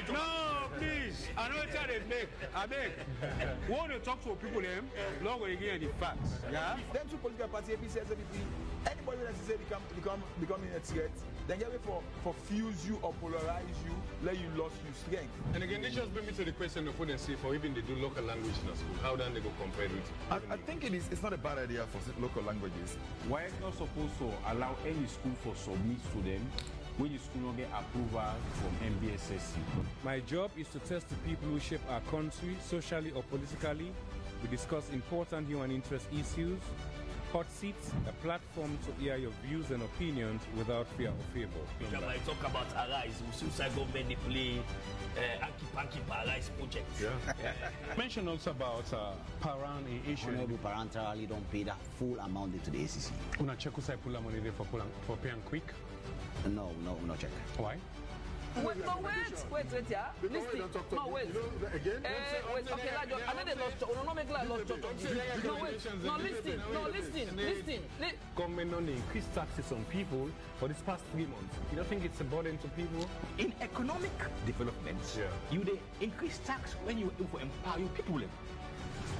No, please. I know what they make. I beg. We want to talk to people them. Long way again the facts. Yeah. Them two political parties, APC, SDP, anybody that say becoming a threat, then get way for fuse you or polarize you, let you lose your strength. And again, this just bring me to the question of what they say for even they do local language in the school. How then they go compare it? I think it's not a bad idea for local languages. Why is not supposed to allow any school for submit to them when the school don't get approval from MBSSC? My job is to test the people who shape our country, socially or politically. We discuss important human interest issues. Hot Seats, a platform to hear your views and opinions without fear or favor. I talk about Arise, suicide government, they play Anki Arise project. Yeah. Mention also about parent issue. Honorable parental don't pay the full amount to the ACC. Una check who say pull money there for paying quick? No, check. Why? Wait, yeah. Listen. No, wait. Again? Wait, okay, I know they lost. No, make like lost church. No, wait. No, listen. Government only increased taxes on people for these past 3 months. You don't think it's a burden to people? In economic development, you they increase tax when you empower your people.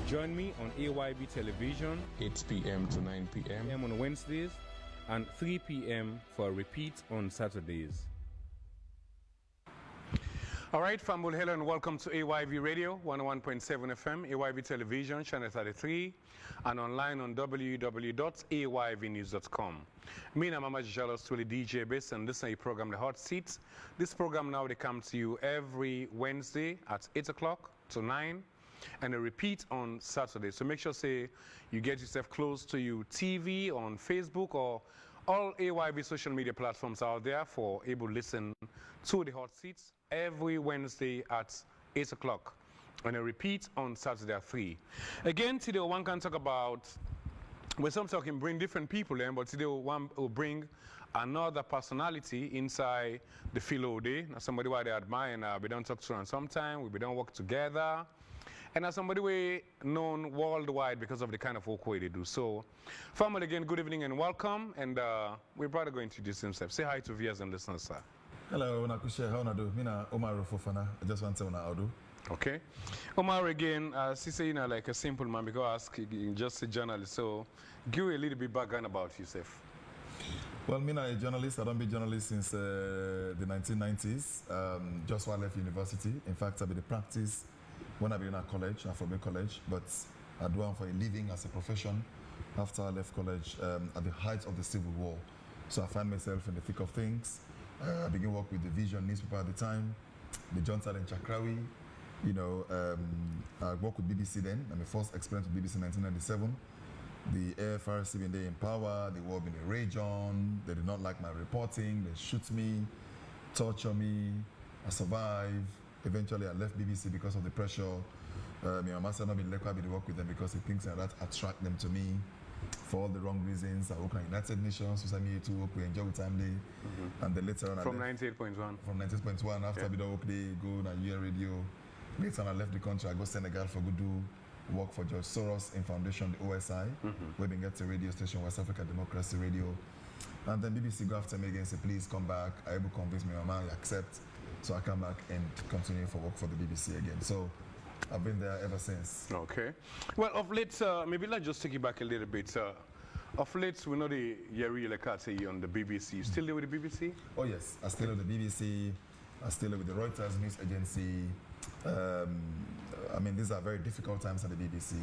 Join me on AYB Television, 8 p.m. to 9 p.m. on Wednesdays and 3 p.m. for a repeat on Saturdays. All right, Fambul, hello and welcome to AYV Radio, 101.7 FM, AYV Television, Channel 33, and online on www.ayvnews.com. Me and Mama Jalo Stuli DJ Base, and this is a program, The Hot Seats. This program now, they come to you every Wednesday at 8 o'clock to 9, and a repeat on Saturday. So make sure, say, you get yourself close to your TV on Facebook or all AYV social media platforms out there for able to listen to The Hot Seats every Wednesday at 8 o'clock and a repeat on Saturday at 3. Again, today one can talk about, well, some talking bring different people in, but today one will bring another personality inside the field day. Now somebody who they admire and we don't talk to them sometime, we don't work together. And as somebody we known worldwide because of the kind of work they do. So, family, again, good evening and welcome. And we're about to go introduce himself. Say hi to viewers and listeners, sir. Hello, Nakushe, how do you do? Umaru Fofana. I just want to say how do. Okay. Umaru, again, she say, like a simple man, because I ask just a journalist. So, give a little bit background about yourself. Well, I'm a journalist. I don't be a journalist since the 1990s, just while I left university. In fact, I've been in practice when I've been at college, from a college, but I do it for a living as a profession after I left college at the height of the Civil War. So I find myself in the thick of things. I began work with the Vision newspaper at the time, the Johnson and Chakrawi. You know, I worked with BBC then. My first experience with BBC in 1997. The AFRC been there in power, the war been a rage on, they did not like my reporting, they shoot me, torture me, I survived. Eventually I left BBC because of the pressure. My master not been let me work with them because he thinks that attract them to me for all the wrong reasons. I work at United Nations, so me to work with Enjoy with Time Day. And then later on From 98.1. From 98.1 after I did work day, go on year radio. Later on I left the country, I go to Senegal for good do work for George Soros in Foundation, the OSI, where we get a radio station, West Africa Democracy Radio. And then BBC go after me again, say, please come back. I able to convince me, Mama, I accept. So I come back and continue for work for the BBC again. So I've been there ever since. Okay. Well, of late, maybe let's just take you back a little bit. Of late, we know the Yeri Lekate on the BBC. You still there with the BBC? Oh, yes. I still with the BBC. I still with the Reuters News Agency. I mean, these are very difficult times at the BBC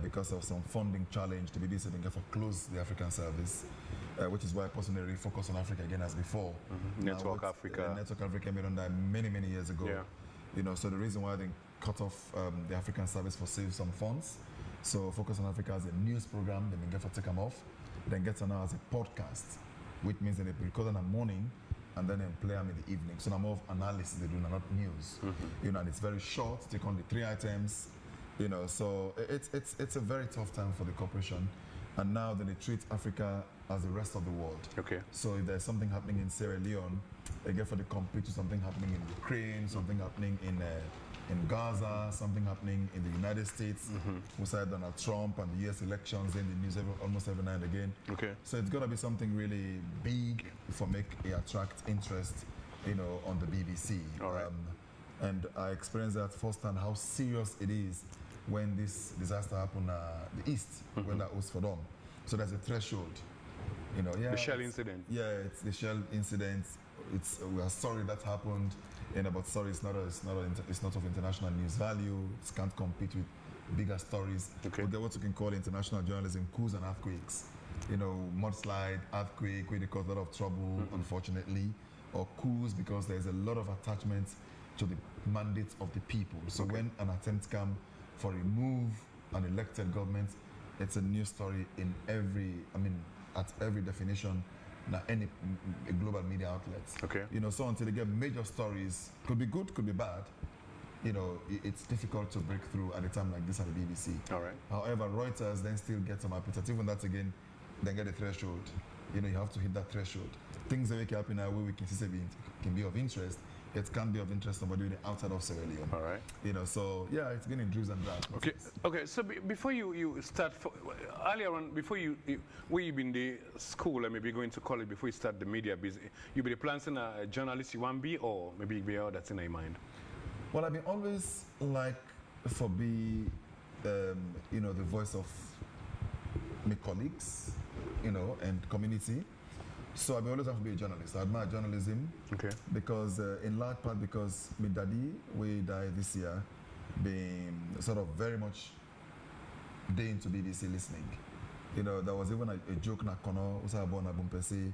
because of some funding challenge. The BBC didn't get for close the African service, which is why I personally focus on Africa again as before. Network Africa. Network Africa made on that many, many years ago. Yeah. You know, so the reason why they cut off the African service for save some funds. So Focus on Africa as a news program, they get for take them off. Then get on now as a podcast, which means that they record in the morning and then play them in the evening. So now more of analysis they do, not news. You know, and it's very short, take only 3 items. You know, so it's a very tough time for the corporation. And now they treat Africa as the rest of the world. Okay. So if there's something happening in Sierra Leone, they get for the compete to something happening in Ukraine, something happening in Gaza, something happening in the United States, beside Donald Trump and the US elections in the news almost every now and again. Okay. So it's going to be something really big for make it attract interest you know, on the BBC. All right. And I experienced that firsthand how serious it is when this disaster happened the East, when that was for them. So there's a threshold. You know, yeah. The Shell incident. Yeah, it's the Shell incident. It's we are sorry that happened, but sorry, it's not of international news value. It can't compete with bigger stories. Okay. We get what you can call international journalism, coups and earthquakes. You know, mudslide, earthquake, where they cause a lot of trouble, unfortunately, or coups because there's a lot of attachment to the mandate of the people. So when an attempt comes for a move, an elected government, it's a news story in at every definition, any global media outlets. Okay. You know, so until they get major stories, could be good, could be bad, you know, it's difficult to break through at a time like this at the BBC. All right. However, Reuters then still get some appetite. Even that again, then get a threshold. You know, you have to hit that threshold. Things that can happen in a way we can see can be of interest. It can be of interest to somebody outside of Sierra Leone. All right. You know, so yeah, it's been in dribs and drabs. Okay. Okay. So before you start, earlier on, before where you been the school and maybe going to college before you start the media business, you be planning a journalist you want to be, or maybe be all that's in your mind. Well, I've been always like for be, you know, the voice of my colleagues, you know, and community. So I always have to be a journalist. I admire journalism. Okay. Because in large part because my daddy, we died this year, being sort of very much day into BBC listening. You know, there was even a joke na kono usa born na bumpesi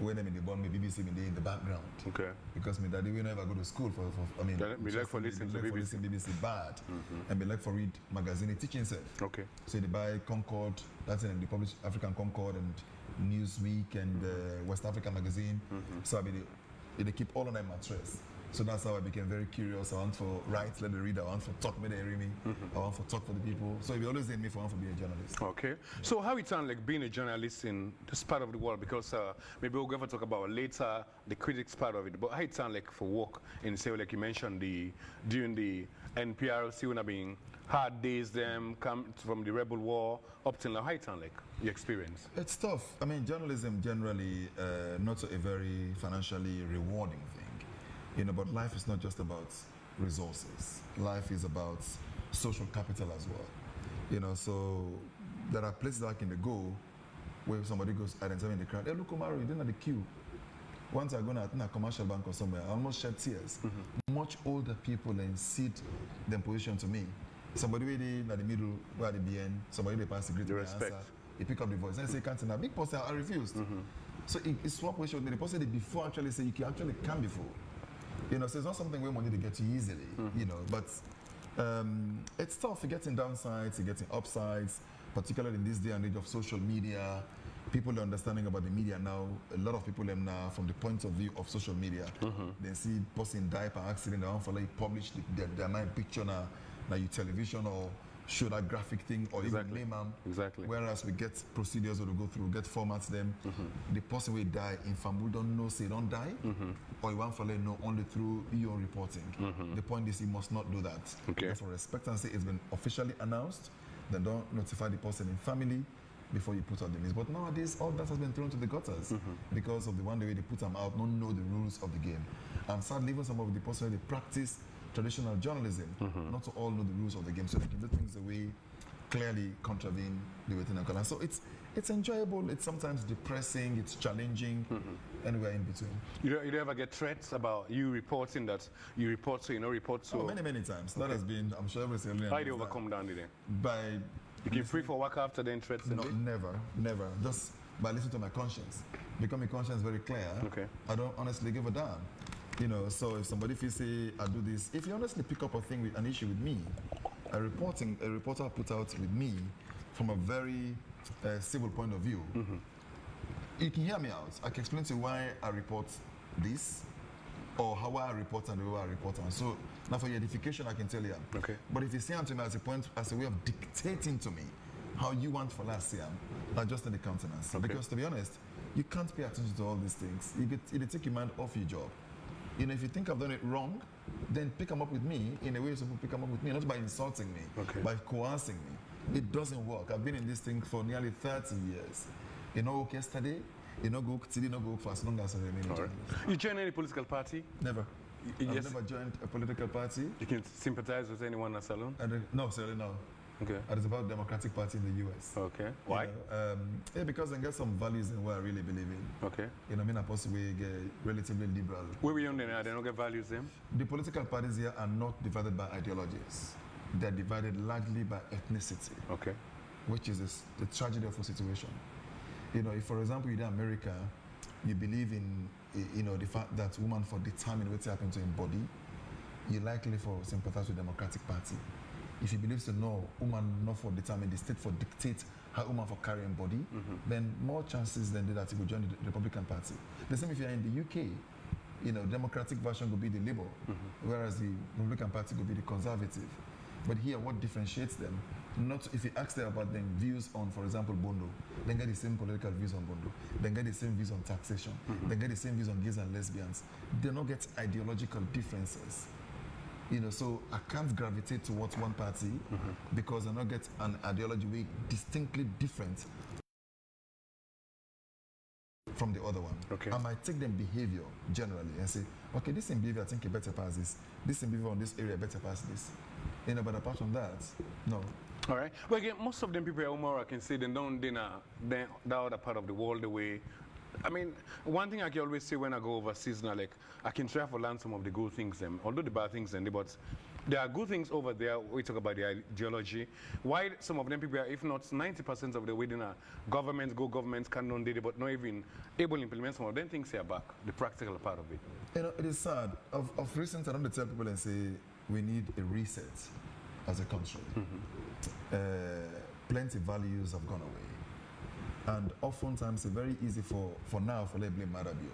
when they born me BBC me in the background. Okay. Because my daddy we never go to school for be like for listening to BBC bad and be like for read magazine teaching self. Okay. So they buy Concord, that's in the publish African Concord and Newsweek and West Africa magazine. So I mean, they keep all on my mattress. So that's how I became very curious. I want to write, let the reader. I want to talk, may they hear me. I want to talk for the people. So he always named me for being a journalist. Okay. So how it sounds like being a journalist in this part of the world? Because maybe we'll go to talk about later the critics part of it. But how it sounds like for work in say like you mentioned during the NPRC when I've been hard days them come from the rebel war up till now, how it sounds like your experience? It's tough. I mean, journalism generally not a very financially rewarding thing. You know, but life is not just about resources. Life is about social capital as well. You know, so there are places that I can go where somebody goes identifying in the crowd, hey, look, Umaru, you're in the queue. Once I go in a commercial bank or somewhere, I almost shed tears. Much older people then sit them position to me. Somebody in the middle, where they be in, somebody they pass the greet, respect. He pick up the voice and say, can't a big person, I refused. So it's swap position. The person did before actually say, you can actually come before. You know, so it's not something where money they get you easily, you know, but it's tough. You're getting downsides, you're getting upsides, particularly in this day and age of social media. People are understanding about the media now. A lot of people now, from the point of view of social media, they see person die by accident, they want to like publish their mind picture now your television or show that graphic thing or even name them. Exactly. Whereas we get procedures that we go through, get formats them. The person will die in family don't know say don't die, or you want to know only through your reporting. The point is you must not do that. Okay. For respect and say it's been officially announced, then don't notify the person in family before you put out the news. But nowadays all that has been thrown to the gutters because of the one way they put them out, don't know the rules of the game. And sadly even some of the person they practice traditional journalism, not to all know the rules of the game, so they can do things the way clearly contravene the written and color. So it's enjoyable, it's sometimes depressing, it's challenging, anywhere in between. You don't ever get threats about you reporting that you report so you know report so? Oh, many times. That has been, I'm sure every single How do you overcome that today? By you keep free for work after then threats? No, never. Just by listening to my conscience. Become my conscience very clear. Okay. I don't honestly give a damn. You know, so if somebody feels say I do this, if you honestly pick up a thing with an issue with me, a reporter put out with me from a very civil point of view, you can hear me out. I can explain to you why I report this, or how I report and the way I report on. So now for your edification, I can tell you. Okay. But if you say to me as a way of dictating to me how you want for last year, not just in the countenance. Okay. Because to be honest, you can't pay attention to all these things. It'll take your mind off your job. You know, if you think I've done it wrong, then pick them up with me in a way you're supposed to pick them up with me, not by insulting me, by coercing me. It doesn't work. I've been in this thing for nearly 30 years. You know, yesterday, You know, go till you know go for as long as I remain a journalist. You join any political party? Never. I've Yes. never joined a political party. You can sympathize with anyone at Salon? No, certainly no. Okay. And it's about Democratic Party in the US. Okay. Why? You know, yeah, because they get some values in what I really believe in. Okay. You know, I mean, I possibly get relatively liberal. Where we on there? They don't get values them? The political parties here are not divided by ideologies. They're divided largely by ethnicity. Okay. Which is the tragedy of the situation. You know, if, for example, you're in America, you believe in, you know, the fact that women for determine what's happening to in body, you're likely for sympathize with the Democratic Party. If you believe so, no, woman not for determine, the state for dictate how woman for carrying body, then more chances than that you will join the Republican Party. The same if you're in the UK, you know, Democratic version will be the Labour, whereas the Republican Party will be the Conservative. But here, what differentiates them? Not if you ask them about their views on, for example, Bondo, then get the same political views on Bondo, then get the same views on taxation, then get the same views on gays and lesbians. They don't get ideological differences. You know, so I can't gravitate towards one party because I not get an ideology way distinctly different from the other one. Okay. I might take them behavior generally and say, okay, this in behavior I think it better pass this. This in behavior on this area better pass this. You know, but apart from that, no. All right. Well, again, most of them people at Umaru, I can say they don't dinner the other part of the world the way. I mean, one thing I can always say when I go overseas now, like, I can try to learn some of the good things, although the bad things, but there are good things over there. We talk about the ideology. Why some of them people are, if not 90% of the within governments cannot do it, but not even able to implement some of them things here back, the practical part of it. You know, it is sad. Of recent, I don't tell people and say, we need a reset as a country. Plenty values have gone away. And oftentimes it's very easy for now for let blame Marabio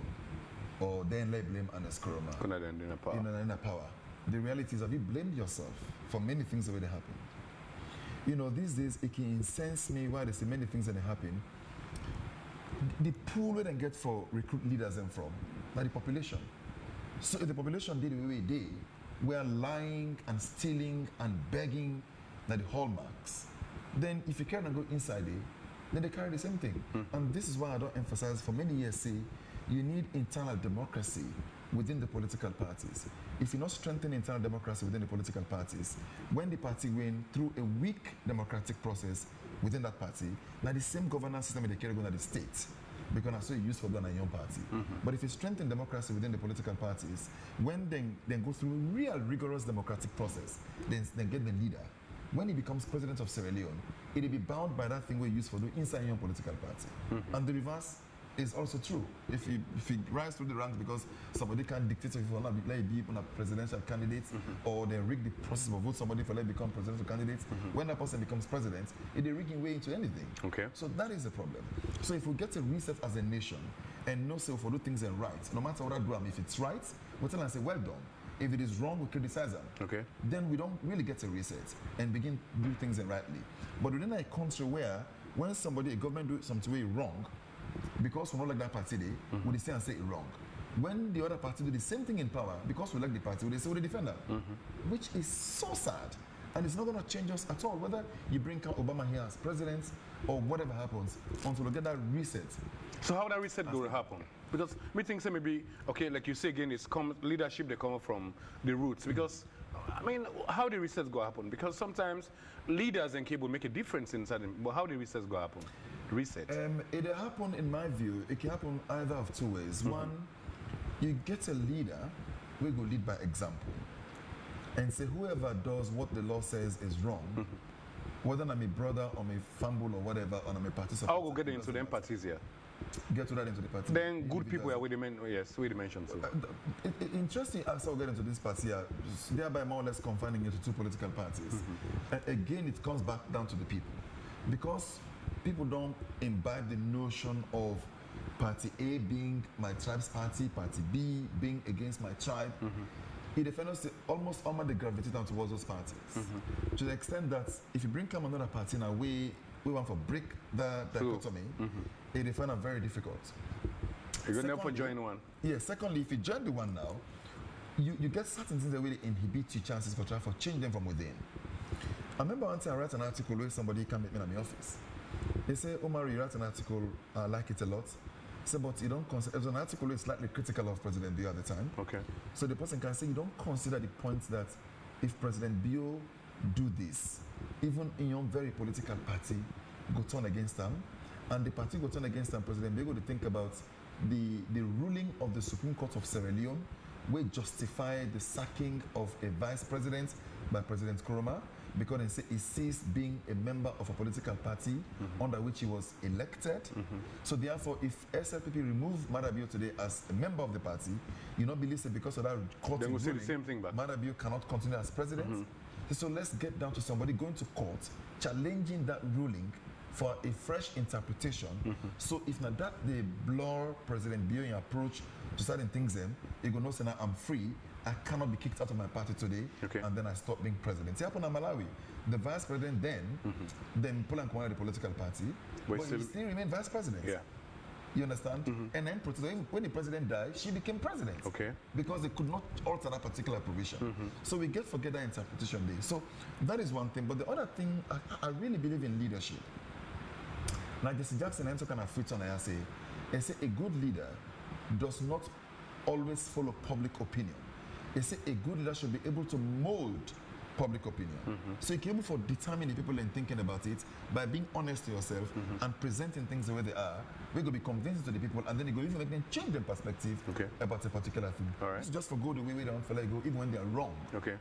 or then let blame Anas Kuroma. In a power. The reality is that you blamed yourself for many things that already happened. You know, these days it can incense me why they say many things that happen. The pool where they get for recruit leaders them from, like the population. So if the population did the way they did, we are lying and stealing and begging like the hallmarks. Then if you can't go inside it, then they carry the same thing. And this is why I don't emphasize for many years say you need internal democracy within the political parties. If you're not strengthening internal democracy within the political parties, when the party went through a weak democratic process within that party, now the same governance system they carry on at the state, because that's so used for them and young party. But if you strengthen democracy within the political parties, when they go through a real rigorous democratic process, then get the leader. When he becomes president of Sierra Leone, it'll be bound by that thing we use for the inside your political party. And the reverse is also true. If you rise through the ranks because somebody can't dictate if you want to be a presidential candidate or they rig the process of vote somebody for become presidential candidate, when that person becomes president, it is rigging way into anything. Okay. So that is the problem. So if we get a reset as a nation and know so for do things and right, no matter what I do, if it's right, we tell and say, well done. If it is wrong, we criticize them. Okay. Then we don't really get a reset and begin to do things rightly. But within a country where when a government do something way wrong, because we don't like that party, we say and say it wrong. When the other party do the same thing in power, because we like the party, we say we defend them, which is so sad. And it's not going to change us at all, whether you bring Obama here as president or whatever happens, until we get that reset. So how that reset going to happen? Because me think say maybe, okay, like you say again, it's leadership they come from the roots. Because, I mean, how the reset go happen? Because sometimes leaders and cable make a difference inside them, but how the reset go happen? Reset. It happen, in my view, it can happen either of two ways. One, you get a leader who will lead by example and say whoever does what the law says is wrong, whether I'm a brother or my family or whatever, or I'm a party support. How will get into them parties here? Get to that into the party. Then good people are with the men, yes, we mentioned so. Interesting as I get into this party here, thereby more or less confining it to two political parties. And again, it comes back down to the people. Because people don't imbibe the notion of party A being my tribe's party, party B being against my tribe. It defends almost all they gravitate down towards those parties. To the extent that if you bring come another party in a way, we want to break the dichotomy, it defends it very difficult. You're going to never join one. Yeah, secondly, if you join the one now, you get certain things that really inhibit your chances for trying to change them from within. I remember one time I write an article where somebody came meet me in my office. They say, Umaru, you write an article, I like it a lot. So, but you don't consider, there's an article is slightly critical of President Bio at the time. Okay. So the person can say, you don't consider the point that if President Bio do this, even in your very political party, go turn against them, and the party go turn against them, President Bio go to think about the ruling of the Supreme Court of Sierra Leone, will justify the sacking of a vice president by President Nkrumah, because they say he ceased being a member of a political party under which he was elected. So therefore, if SLPP remove Madabio today as a member of the party, you not believe that because of that court Then we'll say ruling, the same thing back. Madabio cannot continue as president. So let's get down to somebody going to court, challenging that ruling for a fresh interpretation. So if not that they blur President Bio in approach to certain things, then you go know say now I'm free. I cannot be kicked out of my party today, and then I stop being president. It happened in Malawi. The vice president then pull and command the political party, but he still remain vice president. Yeah. You understand? And then when the president died, she became president. Okay. Because they could not alter that particular provision. So we forget that interpretation there. So that is one thing. But the other thing, I really believe in leadership. Like Jesse Jackson and kind of fits on I say a good leader does not always follow public opinion. They say a good leader should be able to mold public opinion. So you can be able to determine the people and thinking about it by being honest to yourself and presenting things the way they are. We're going to be convincing to the people, and then you go even make them change their perspective about a particular thing. All right. It's just for go the way they don't feel like go, even when they are wrong. Okay.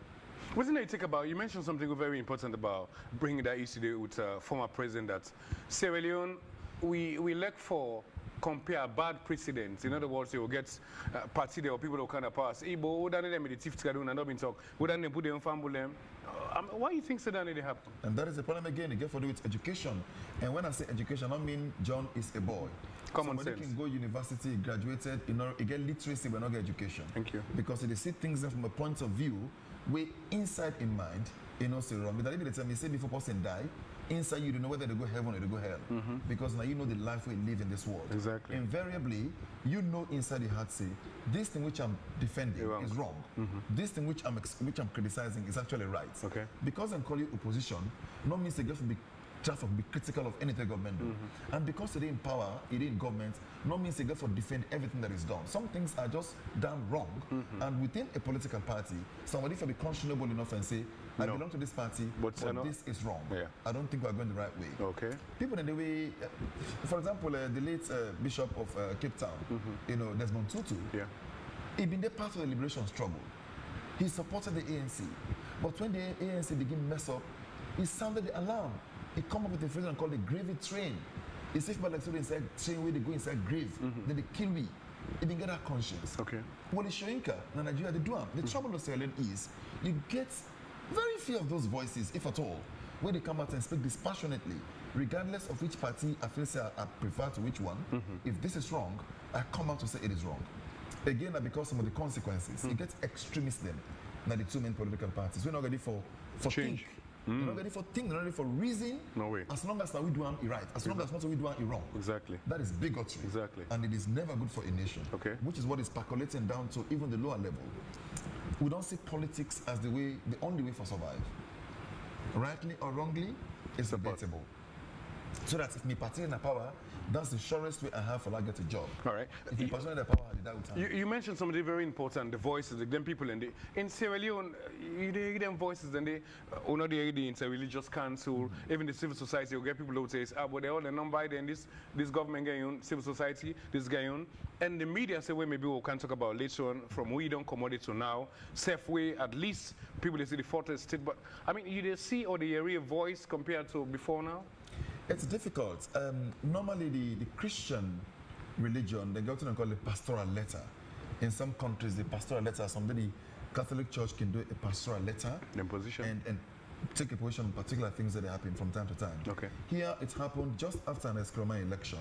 Wasn't it take about, you mentioned something very important about bringing that issue there with former president that Sierra Leone, we look for compare bad precedents. In other words, you will get party there or people who kind of pass. Ibo, would them the chief and not been talk? Would them put them family them? Why do you think so that didn't happen? And that is the problem again. You get for do with education. And when I say education, I don't mean John is a boy. Common Somebody sense. can go university, graduated, you get literacy, but not get education. Thank you. Because they see things from a point of view where inside in mind, say wrong. But even the time you say before person die, inside you don't know whether they go heaven or they go hell. Because now you know the life we live in this world. Exactly. Invariably, you know inside your heart say, this thing which I'm defending is wrong. This thing which I'm criticizing is actually right. Okay. Because I'm calling opposition, no means they get to be be critical of anything government do. And because they're in power, it in government, no means they get to defend everything that is done. Some things are just done wrong. And within a political party, somebody can be conscionable enough and say, I belong to this party, but this is wrong. Yeah. I don't think we're going the right way. Okay. People in the way, for example, the late Bishop of Cape Town, Desmond Tutu, he been there part of the liberation struggle. He supported the ANC. But when the ANC begin mess up, he sounded the alarm. He come up with a phrase called the gravy train. It's if like so inside train where they go inside grave, then they kill me. He didn't get that conscience. Okay. Well, the Shoinka, in Nigeria, they do them. The trouble of Sierra Leone is you get very few of those voices, if at all, where they come out and speak dispassionately, regardless of which party I feel say I prefer to which one. If this is wrong, I come out to say it is wrong. Again, because some of the consequences, it gets extremist then. Now the two main political parties, we're not ready for change. Think. We're not ready for think, we're not ready for reason. No way. As long as we do it right, as long as not we do it wrong. Exactly. That is bigotry. Exactly. And it is never good for a nation. Okay. Which is what is percolating down to even the lower level. We don't see politics as the only way for survive. Rightly or wrongly, it's debatable. So that if me party in the power, that's the surest way I have for I get a job. All right. If me party in the power, I did that You mentioned something very important, the voices, them people in Sierra Leone, you hear them voices and they, it's a religious council, even the civil society, you get people who say, but they're all the non-by then this government guy on, civil society, this guy on, and the media say, well, maybe we can talk about later on, from we don't commodity to now, safe way, at least people they see the fortress state, but I mean, you they see or they hear a voice compared to before now? It's difficult. Normally, the Christian religion, they go to call it pastoral letter. In some countries, the pastoral letter, somebody, Catholic Church can do a pastoral letter and take a position on particular things that happen from time to time. Okay. Here, it happened just after an Nkrumah election.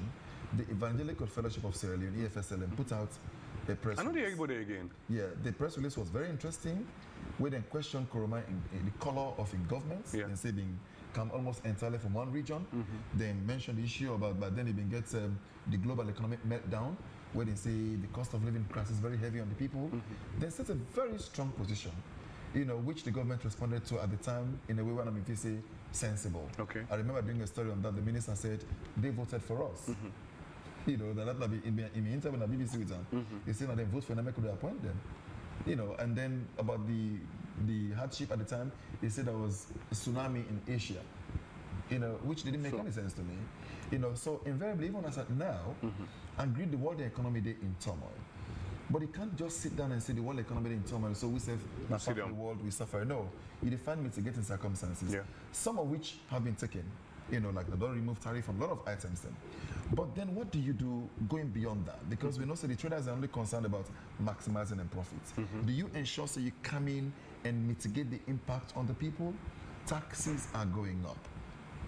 The Evangelical Fellowship of Sierra Leone, EFSLM, put out a press release. I know the everybody again. Yeah, the press release was very interesting, where they questioned Nkrumah in the color of his government, and say being come almost entirely from one region. They mentioned the issue about, but then it gets the global economic meltdown, where they say the cost of living crisis is very heavy on the people. They set a very strong position, which the government responded to at the time in a way when if you say sensible. Okay. I remember doing a story on that. The minister said they voted for us. You know, that be in the interview on the BBC with them. They say that they vote for them, could appoint them. You know, and then about the hardship at the time, they said there was a tsunami in Asia. You know, which didn't make any sense to me. You know, so invariably, even as at now, I agree the world economy day in turmoil. But you can't just sit down and say the world economy day in turmoil, so we say, the world, we suffer. No, you define mitigating circumstances, some of which have been taken. You know, like the don't remove tariff on a lot of items then. But then what do you do going beyond that? Because we know the traders are only concerned about maximizing their profits. Do you ensure so you come in and mitigate the impact on the people? Taxes are going up.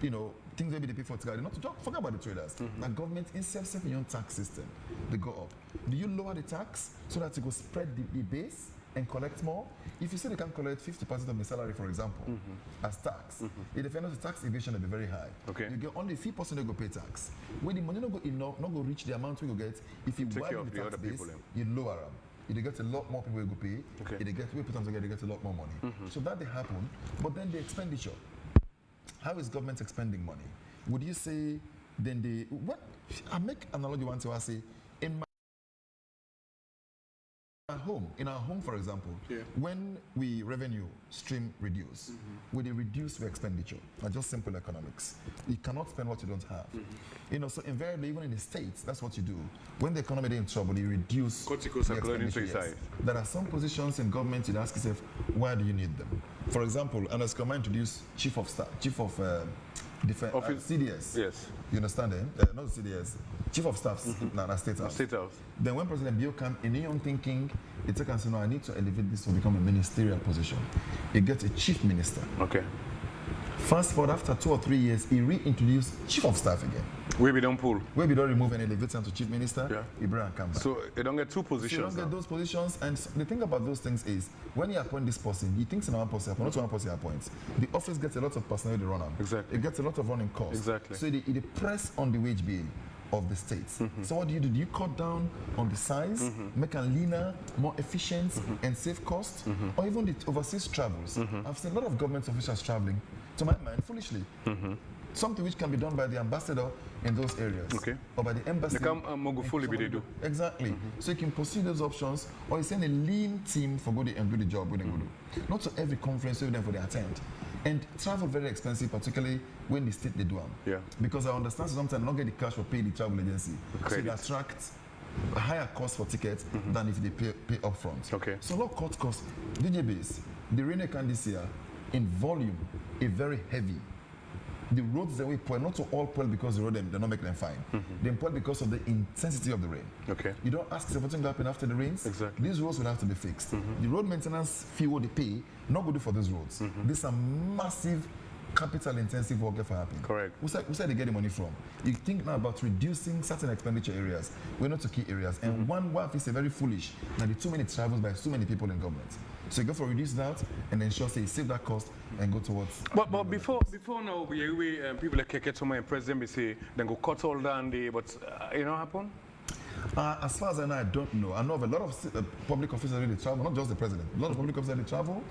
You know, things maybe they pay for together. Not to talk, forget about the traders. The government inserts in your tax system, they go up. Do you lower the tax so that you go spread the base and collect more? If you say they can collect 50% of the salary, for example, as tax, it depends on the tax evasion will be very high. Okay. You get only 3% they go pay tax. When the money not go enough, not go reach the amount we go get, if you widen the tax base, you lower them. You get a lot more people who go pay. Okay. You get we put them together, you get a lot more money. So that they happen, but then the expenditure. How is government expending money? Would you say then I make analogy once I say in our home, for example, when we revenue stream reduce, when they reduce the expenditure, just simple economics. You cannot spend what you don't have. You know, so invariably, even in the States, that's what you do. When the economy is in trouble, you reduce the expenditure. Yes. There are some positions in government, you ask yourself, why do you need them? For example, and as Kama introduced Chief of Defense, CDS. Yes. You understand him? Not CDS. Chief of Staff, State House. State House. Then when President Bill came in your own thinking, it took and say, no, I need to elevate this to become a ministerial position. He gets a chief minister. Okay. Fast forward, after 2 or 3 years, he reintroduced Chief of Staff again. Where we don't pull. Where we don't remove and elevate him to Chief Minister, Ibrahim come back. So you don't get two positions. So you don't get those positions, and the thing about those things is, when you appoint this person, he thinks in one person, not one person appoints. The office gets a lot of personnel to run on. Exactly. It gets a lot of running costs. Exactly. So it press on the wage bill of the states. So what do? Do you cut down on the size, make it leaner, more efficient, and save costs? Or even the overseas travels. I've seen a lot of government officials traveling, to my mind, foolishly. Something which can be done by the ambassador in those areas. Okay. Or by the embassy. They come Mogufuli they do. Exactly. So you can pursue those options, or you send a lean team for go and do the job when they go do. Not to every conference with them for they attend. And travel very expensive, particularly when the state they do them. Yeah. Because I understand sometimes not get the cash for pay the travel agency. So it attracts a higher cost for tickets than if they pay upfront. Okay. So a lot of cut costs. DJ base, the rainy can this year in volume, a very heavy. The roads that we spoil, not to all spoil because the road they're not making them fine. They spoil because of the intensity of the rain. Okay. You don't ask if something will happen after the rains. Exactly. These roads will have to be fixed. The road maintenance fee what they pay, not good for these roads. These are massive capital intensive work for happening. Correct. Who said they get the money from? You think now about reducing certain expenditure areas. We're not to key areas. And one is very foolish. Now the too many travels by too many people in government. So you go for reduce that and ensure say you save that cost and go towards. But before now we people like Keketoma and President we say then go cut all down the but you know happen? As far as I know, I don't know. I know of a lot of public officers really travel, not just the president. A lot of public officers really travel,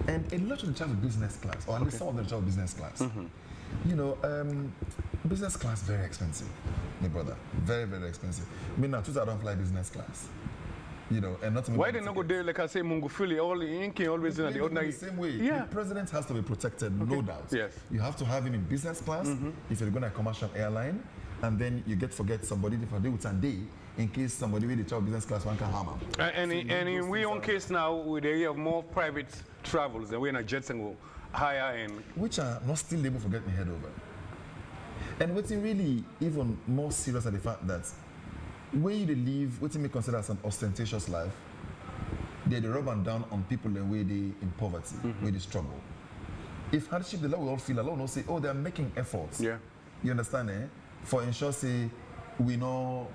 and a lot of them travel business class, or at least some of them travel business class. You know, business class very expensive, my brother. Very, very expensive. I mean, now I don't fly business class. You know, and not why they not go there like I say Mungufili all in always in the ordinary the same way. Yeah. The president has to be protected, no doubt. Yes. You have to have him in business class if you're going to a commercial airline, and then you forget somebody for day with a day in case somebody with the travel business class one can harm him. And in we on case now with the area of more private travels and we're in a jets and go higher end. Which are not still able to get me head over. And what's really even more serious are the fact that when you live, what you may consider as an ostentatious life, they rub and down on people the way they in poverty, where they struggle. If hardship, the law will all feel alone, will say, oh, they're making efforts. Yeah. You understand, eh? For ensure, say, we not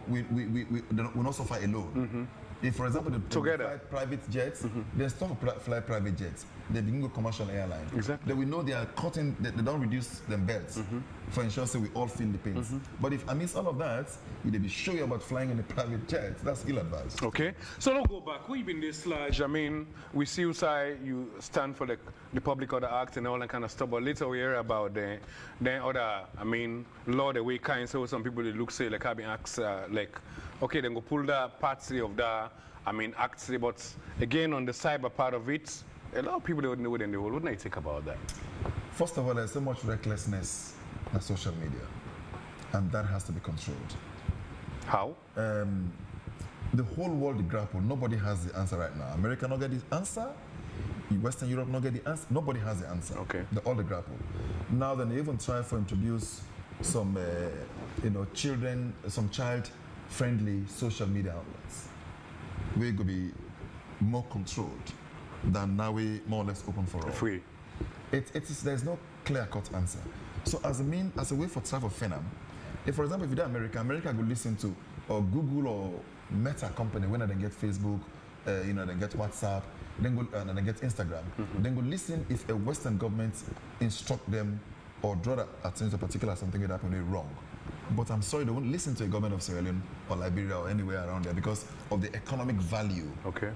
suffer alone. If, for example, they Together. fly private jets, they stop fly private jets. They begin with commercial airline. Exactly. Then we know they are cutting, they don't reduce them belts for ensuring so we all feel the pains. But if amidst all of that, you they be sure you about flying in a private jet, that's ill-advised. Okay, so now go back. We've been this large. I mean, we see you say you stand for the Public Order Act and all that kind of stuff, but later we hear about the other, I mean, law the way kind. So some people they look say like having acts like, okay, then go pull that part of that. I mean, actually, but again on the cyber part of it, a lot of people don't know in the world. What do you think about that? First of all, there's so much recklessness on social media, and that has to be controlled. How? The whole world grapple. Nobody has the answer right now. America not get the answer. Western Europe not get the answer. Nobody has the answer. Okay. All the grapple. Now then, they even try to introduce some, children, some child-friendly social media outlets. We're going to be more controlled than now we more or less open for all. Free. There's no clear-cut answer. So as a way for travel phenom, if for example if you do America will listen to or Google or Meta company when they get Facebook, they get WhatsApp, then go and they get Instagram, then go listen if a Western government instruct them or draw that attention to a particular something that happened wrong. But I'm sorry, they won't listen to a government of Sierra Leone or Liberia or anywhere around there because of the economic value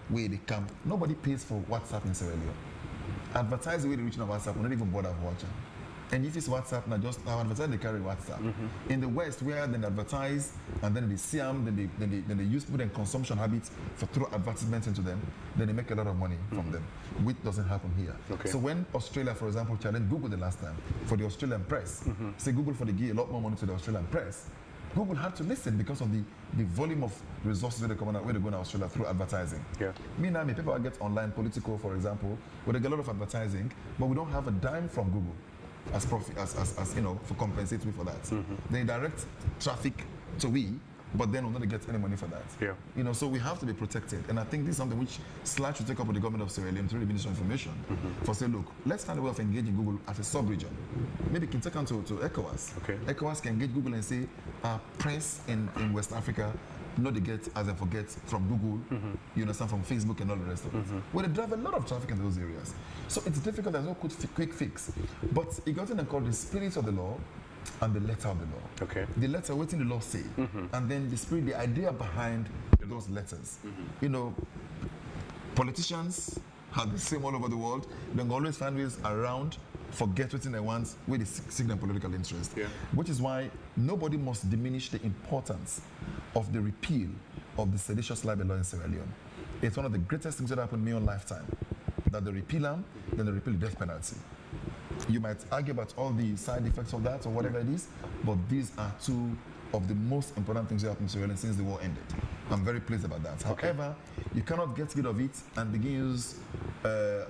where they come. Nobody pays for WhatsApp in Sierra Leone. Advertise the way they reach on WhatsApp, we don't even bother watching. And if it's WhatsApp, now just now advertise they carry WhatsApp. In the West, where they advertise and then they see them, then they use put in consumption habits for throw advertisements into them, then they make a lot of money from them, which doesn't happen here. Okay. So when Australia, for example, challenged Google the last time for the Australian press, say Google for the give a lot more money to the Australian press, Google had to listen because of the volume of resources where they come out, where they go in Australia through advertising. Yeah. Me now, people get online, political, for example, where they get a lot of advertising, but we don't have a dime from Google as profit, as for compensate me for that. They direct traffic to we, but then we're not get any money for that. Yeah. So we have to be protected, and I think this is something which Slash should take up with the government of Sierra Leone through the Ministry of Information. For say, look, let's find a way of engaging Google as a sub-region. Maybe can take on to ECOWAS. Okay. ECOWAS can engage Google and say, press in West Africa, not to get as I forget from Google, you understand, from Facebook and all the rest of it. Where they drive a lot of traffic in those areas. So it's difficult, there's no quick fix. But it got in called the spirit of the law and the letter of the law. Okay. The letter, what the law say, and then the spirit, the idea behind those letters. Politicians have the same all over the world. They always find ways around, forget what they want, where they seek their political interest. Yeah. Which is why nobody must diminish the importance of the repeal of the seditious libel law in Sierra Leone. It's one of the greatest things that happened in my own lifetime. That they repeal them, then they repeal the death penalty. You might argue about all the side effects of that or whatever it is, but these are two of the most important things that happened in Sierra Leone since the war ended. I'm very pleased about that. Okay. However, you cannot get rid of it and begin to use a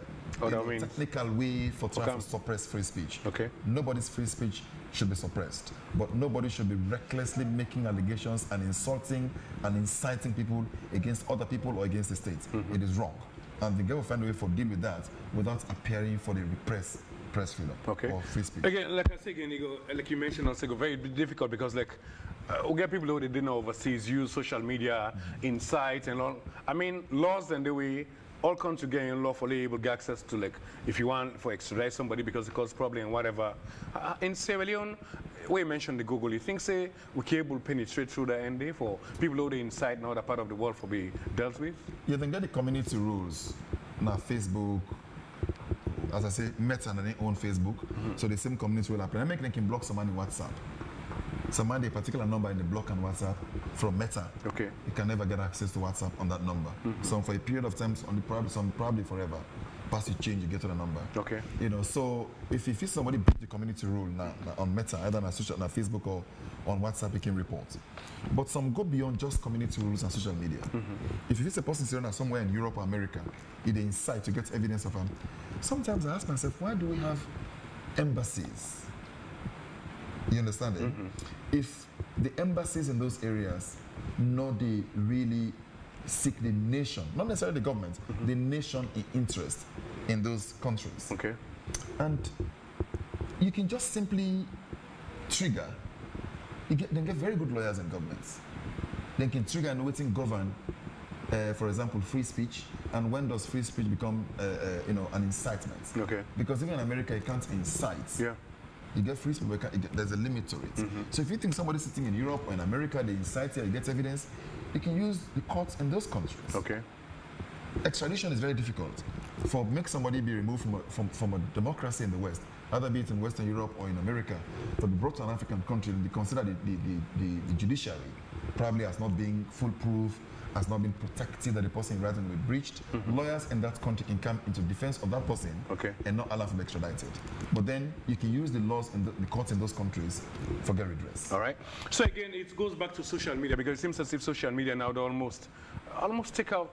technical way for trying to suppress free speech. Okay. Nobody's free speech should be suppressed, but nobody should be recklessly making allegations and insulting and inciting people against other people or against the state. It is wrong. And the government will find a way for deal with that without appearing for the repress freedom or free speech. Again, like I say again, like you mentioned, also very difficult because we get people who didn't know overseas use social media, insight and all. I mean, laws and the way all come together in law for able to get access to if you want for extradite somebody because it causes problem and whatever. In Sierra Leone, where you mentioned the Google, you think say we can able to penetrate through the ND for people who are inside in other part of the world for be dealt with? You can get the community rules. Now Facebook, as I say, Meta and they own Facebook, so the same community will apply. I make them can block someone in WhatsApp. Someone a particular number in the block on WhatsApp from Meta. Okay. You can never get access to WhatsApp on that number. So for a period of time, some probably forever. Pass you change, you get to the number. Okay. So if you feel somebody break the community rule now on Meta, either on Facebook or on WhatsApp, you can report. But some go beyond just community rules and social media. If you see a person sitting somewhere in Europe or America, it incite to get evidence of them. Sometimes I ask myself, why do we have embassies? You understand it? If the embassies in those areas know they really seek the nation, not necessarily the government, the nation in interest in those countries. Okay. And you can just simply trigger. They get very good lawyers in governments. They can trigger and waiting govern for example, free speech, and when does free speech become, an incitement? Okay. Because even in America, you can't incite. Yeah. You get free speech, but there's a limit to it. So if you think somebody's sitting in Europe or in America, they incite you, you get evidence, you can use the courts in those countries. Okay. Extradition is very difficult. Make somebody be removed from a democracy in the West, either be it in Western Europe or in America, to be brought to an African country and they consider the judiciary probably as not being foolproof, has not been protected, that the person in writing will be breached. Lawyers in that country can come into defense of that person and not allow him to be extradited. But then you can use the laws in the courts in those countries for get redress. All right. So again, it goes back to social media, because it seems as if social media now almost take out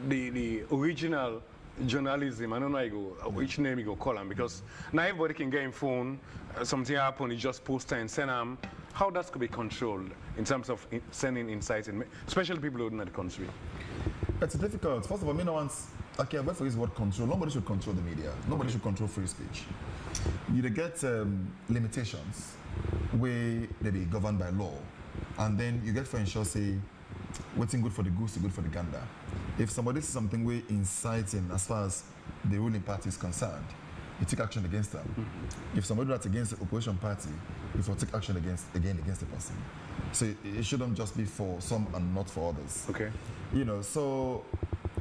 the original journalism. I don't know how you go, which name you go call them, because now everybody can get in phone, something happen, you just post and send them. How that could be controlled in terms of sending insights, especially people who are not the country? It's difficult. First of all, I wait for this word control. Nobody should control the media. Nobody should control free speech. You get limitations where they be governed by law, and then you get for ensure say, what's good for the goose is good for the gander. If somebody says something way inciting as far as the ruling party is concerned, you take action against them. If somebody that's against the opposition party, you will take action against the person. So it shouldn't just be for some and not for others. Okay. So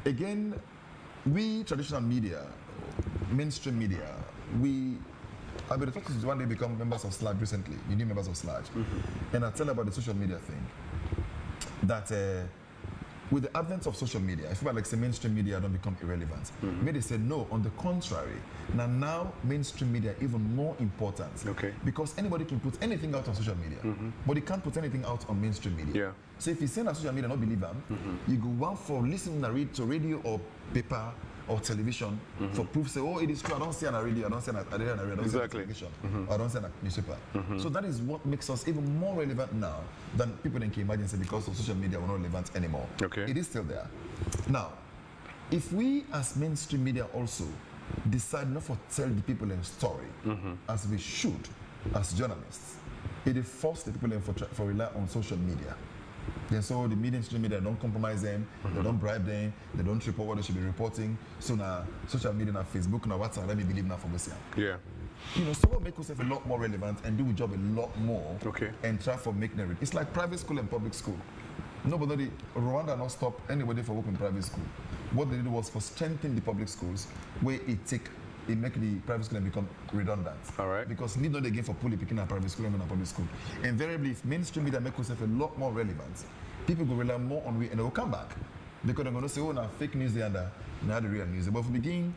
again, we traditional media, mainstream media, I've been talking to one day become members of SLAG recently, new members of SLAG. And I tell about the social media thing. That with the advent of social media, I feel like say mainstream media don't become irrelevant. Maybe they say no, on the contrary. Now mainstream media even more important. Okay. Because anybody can put anything out on social media, but you can't put anything out on mainstream media. Yeah. So if you send on social media, not believe them, you go one for listening to radio or paper or television for proof. Say, oh, it is true. I don't see on a radio. I don't see on a radio. I don't see on television. Or I don't see on a newspaper. So that is what makes us even more relevant now than people can imagine. Say because of social media, we're not relevant anymore. Okay. It is still there. Now, if we as mainstream media also decide not to tell the people a story as we should as journalists, it is force the people for rely on social media. Then so the mainstream media don't compromise them, they don't bribe them, they don't report what they should be reporting. So now social media, now Facebook, now WhatsApp, let me believe now for this year. Yeah. So we'll make ourselves a lot more relevant and do the job a lot more. Okay. And try for making it. It's like private school and public school. Rwanda not stop anybody from working in private school. What they did was for strengthening the public schools, where it make the private school become redundant. All right. Because need not again for fully picking a private school and a public school. Invariably, if mainstream media make itself a lot more relevant, people will rely more on and they will come back. Because they're going to say, oh, now fake news there and now the real news. But if we begin,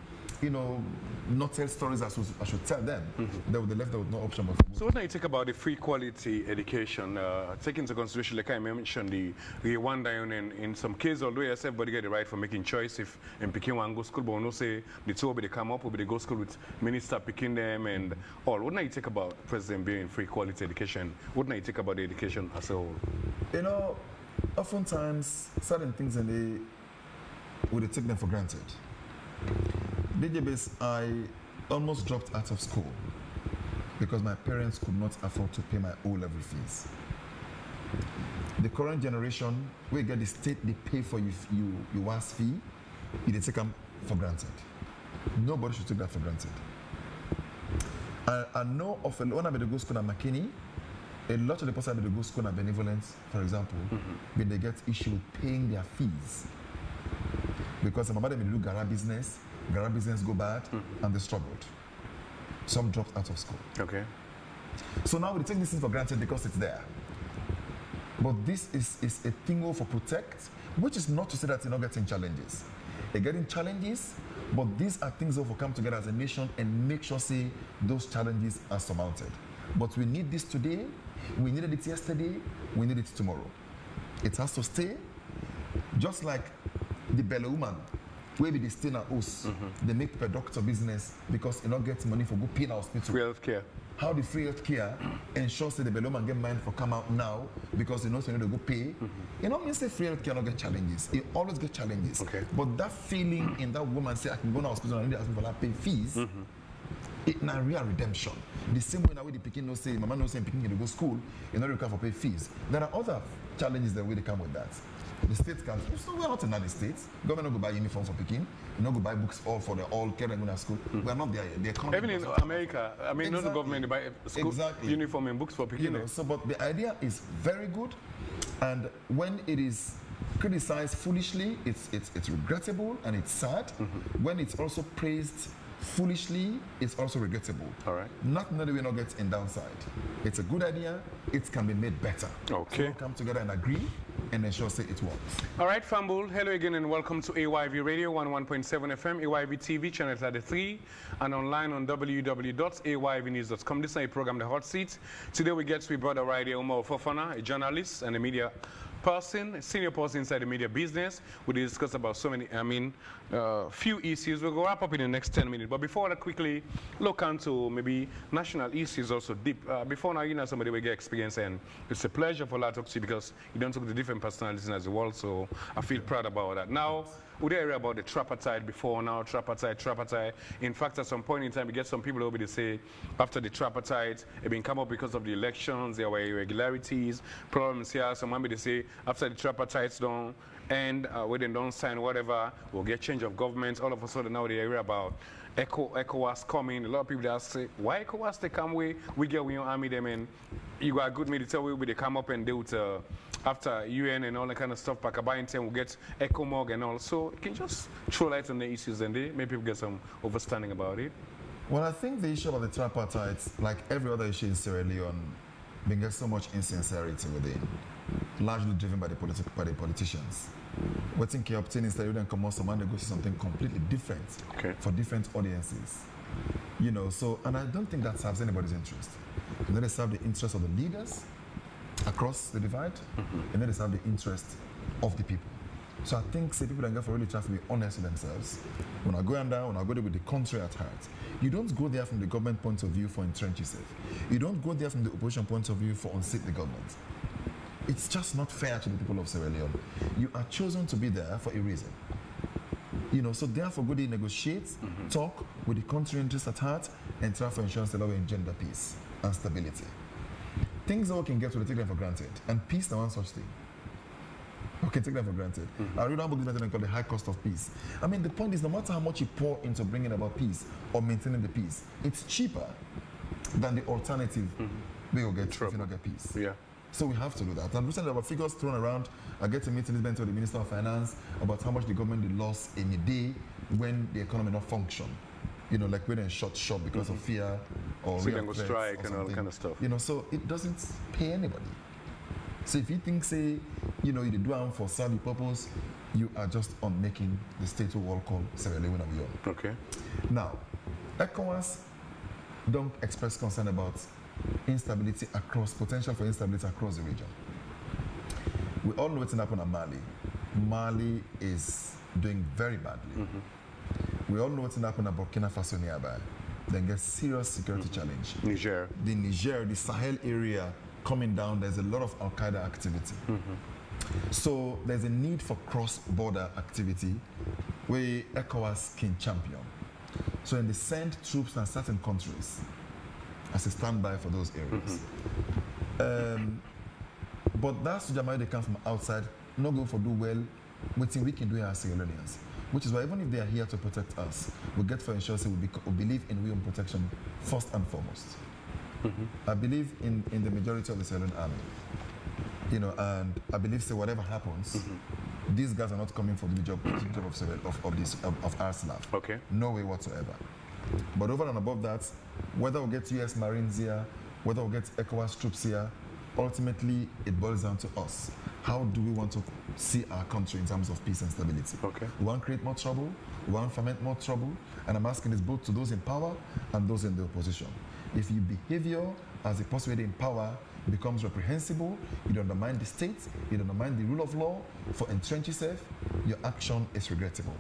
not tell stories as I should tell them, they would be left with no option but to So what do you think about the free quality education? Take into consideration, like I mentioned, the Rwanda in some cases, although yes, everybody get the right for making choice if in picking one go school, but no say the two will be come up, will be they go school with minister picking them and all. What do you think about President being free quality education? What do you think about the education as a whole? Oftentimes certain things we take them for granted. DJBase, I almost dropped out of school because my parents could not afford to pay my O-level fees. The current generation, we get the state, they pay for your WAS fee, they take them for granted. Nobody should take that for granted. I know of when I made the go school at McKinney, a lot of the person that go school at Benevolence, for example, when they get issue with paying their fees. Because my mother may do garage business go bad, and they struggled. Some dropped out of school. Okay. So now we take this thing for granted because it's there. But this is a thing for protect, which is not to say that you're not getting challenges. You're getting challenges, but these are things that will come together as a nation and make sure say those challenges are surmounted. But we need this today, we needed it yesterday, we need it tomorrow. It has to stay, just like the Bella woman, where they stay in a house, they make per doctor business because you don't get money for go pay in hospital. Free health care. How the free health care ensures that the Bella woman get money for come out now because they know they need to go pay. You know, means say free health care not get challenges. It always get challenges. Okay. But that feeling in that woman say I can go to hospital and I need to ask me for that pay fees. It's not real redemption. The same way that the Pekin no say, Mama no say Pekin can go school, you know you can for pay fees. There are other challenges that way they come with that. The state can. So we're not in the states. Government not go buy uniform for Peking. You not go buy books all for the all Kerenguna school. We're not there. The economy. Even in America, I mean, not the government to buy school uniform and books for Peking. You know, so but the idea is very good, and when it is criticized foolishly, it's regrettable and it's sad. When it's also praised foolishly, it's also regrettable. All right. Nothing that we not get in downside. It's a good idea. It can be made better. Okay. So we'll come together and agree and ensure say it works. All right, Fambul, hello again and welcome to AYV Radio 101.7 FM, AYV TV, channel 33, and online on www.ayvnews.com. This is a program, The Hot Seat. Today we get to be brother right here, Umaru Fofana, a journalist and a media person, a senior person inside the media business. We discuss about so many, few issues. We'll go wrap up in the next 10 minutes. But before that, quickly look into maybe national issues also deep. Before now, you know, somebody will get experience, and it's a pleasure for Latok to you because you don't talk to different personalities as well. So I feel proud about that. Now, we did hear about the tripartite before, now tripartite. In fact, at some point in time, we get some people over to say after the tripartite, it been come up because of the elections, there were irregularities, problems here. Some maybe they say after the tripartites don't end, when they don't sign whatever, we'll get change of government. All of a sudden now they hear about ECOWAS coming. A lot of people that say, why ECOWAS they come away? We get we army them, and you got a good military will they come up and do it after UN and all that kind of stuff. Pakabine time will get ECOMOG and all. So can you just throw light on the issues and maybe people get some understanding about it? Well, I think the issue about the tripartite, like every other issue in Sierra Leone, being get so much insincerity within, largely driven by the politicians. What think you obtain instead of them come out some and they go see something completely different for different audiences. You know, so, and I don't think that serves anybody's interest. And then they serve the interest of the leaders across the divide, and then they serve the interest of the people. So I think say people that go for really try to be honest with themselves. When I go under, when I go there with the country at heart, you don't go there from the government point of view for entrench yourself. You don't go there from the opposition point of view for unseat the government. It's just not fair to the people of Sierra Leone. You are chosen to be there for a reason. You know, so therefore go there, negotiate, talk with the country interests at heart, and try for insurance that will engender peace and stability. Things that we can get, we take them for granted. And peace is one such thing. We can take them for granted. I read about this called the high cost of peace. I mean, the point is no matter how much you pour into bringing about peace or maintaining the peace, it's cheaper than the alternative we will get if you don't get peace. Yeah. So we have to do that. And recently there were figures thrown around. I get a meeting with the Minister of Finance about how much the government did lost in a day when the economy not function. You know, like when they're shut shop because of fear or real threats strike or and all kind of stuff. You know, so it doesn't pay anybody. So if you think, say, you know, you do them for savvy purpose, you are just on making the state of world called Sierra Leone and beyond. Okay. Now, ECOWAS don't express concern about instability potential for instability across the region. We all know what's happened in Mali. Mali is doing very badly. We all know what's happened in Burkina Faso nearby. Then get serious security challenge. Niger, the Sahel area coming down, there's a lot of Al-Qaeda activity. So there's a need for cross-border activity where ECOWAS can champion. So they send troops in certain countries as a standby for those areas. But that's Jamaica they come from outside, not going for do well, we think we can do it as Sierra Leoneans. Which is why even if they are here to protect us, we get for insurance, we believe in we own protection first and foremost. I believe in the majority of the Sierra Leone army. You know, and I believe say whatever happens, these guys are not coming for the job of our slab. Okay. No way whatsoever. But over and above that, whether we get US Marines here, whether we get ECOWAS troops here, ultimately it boils down to us. How do we want to see our country in terms of peace and stability? Okay. We want to create more trouble, we want to foment more trouble, and I'm asking this both to those in power and those in the opposition. If your behavior as a person in power becomes reprehensible, you undermine the state, you undermine the rule of law, for entrench yourself, your action is regrettable.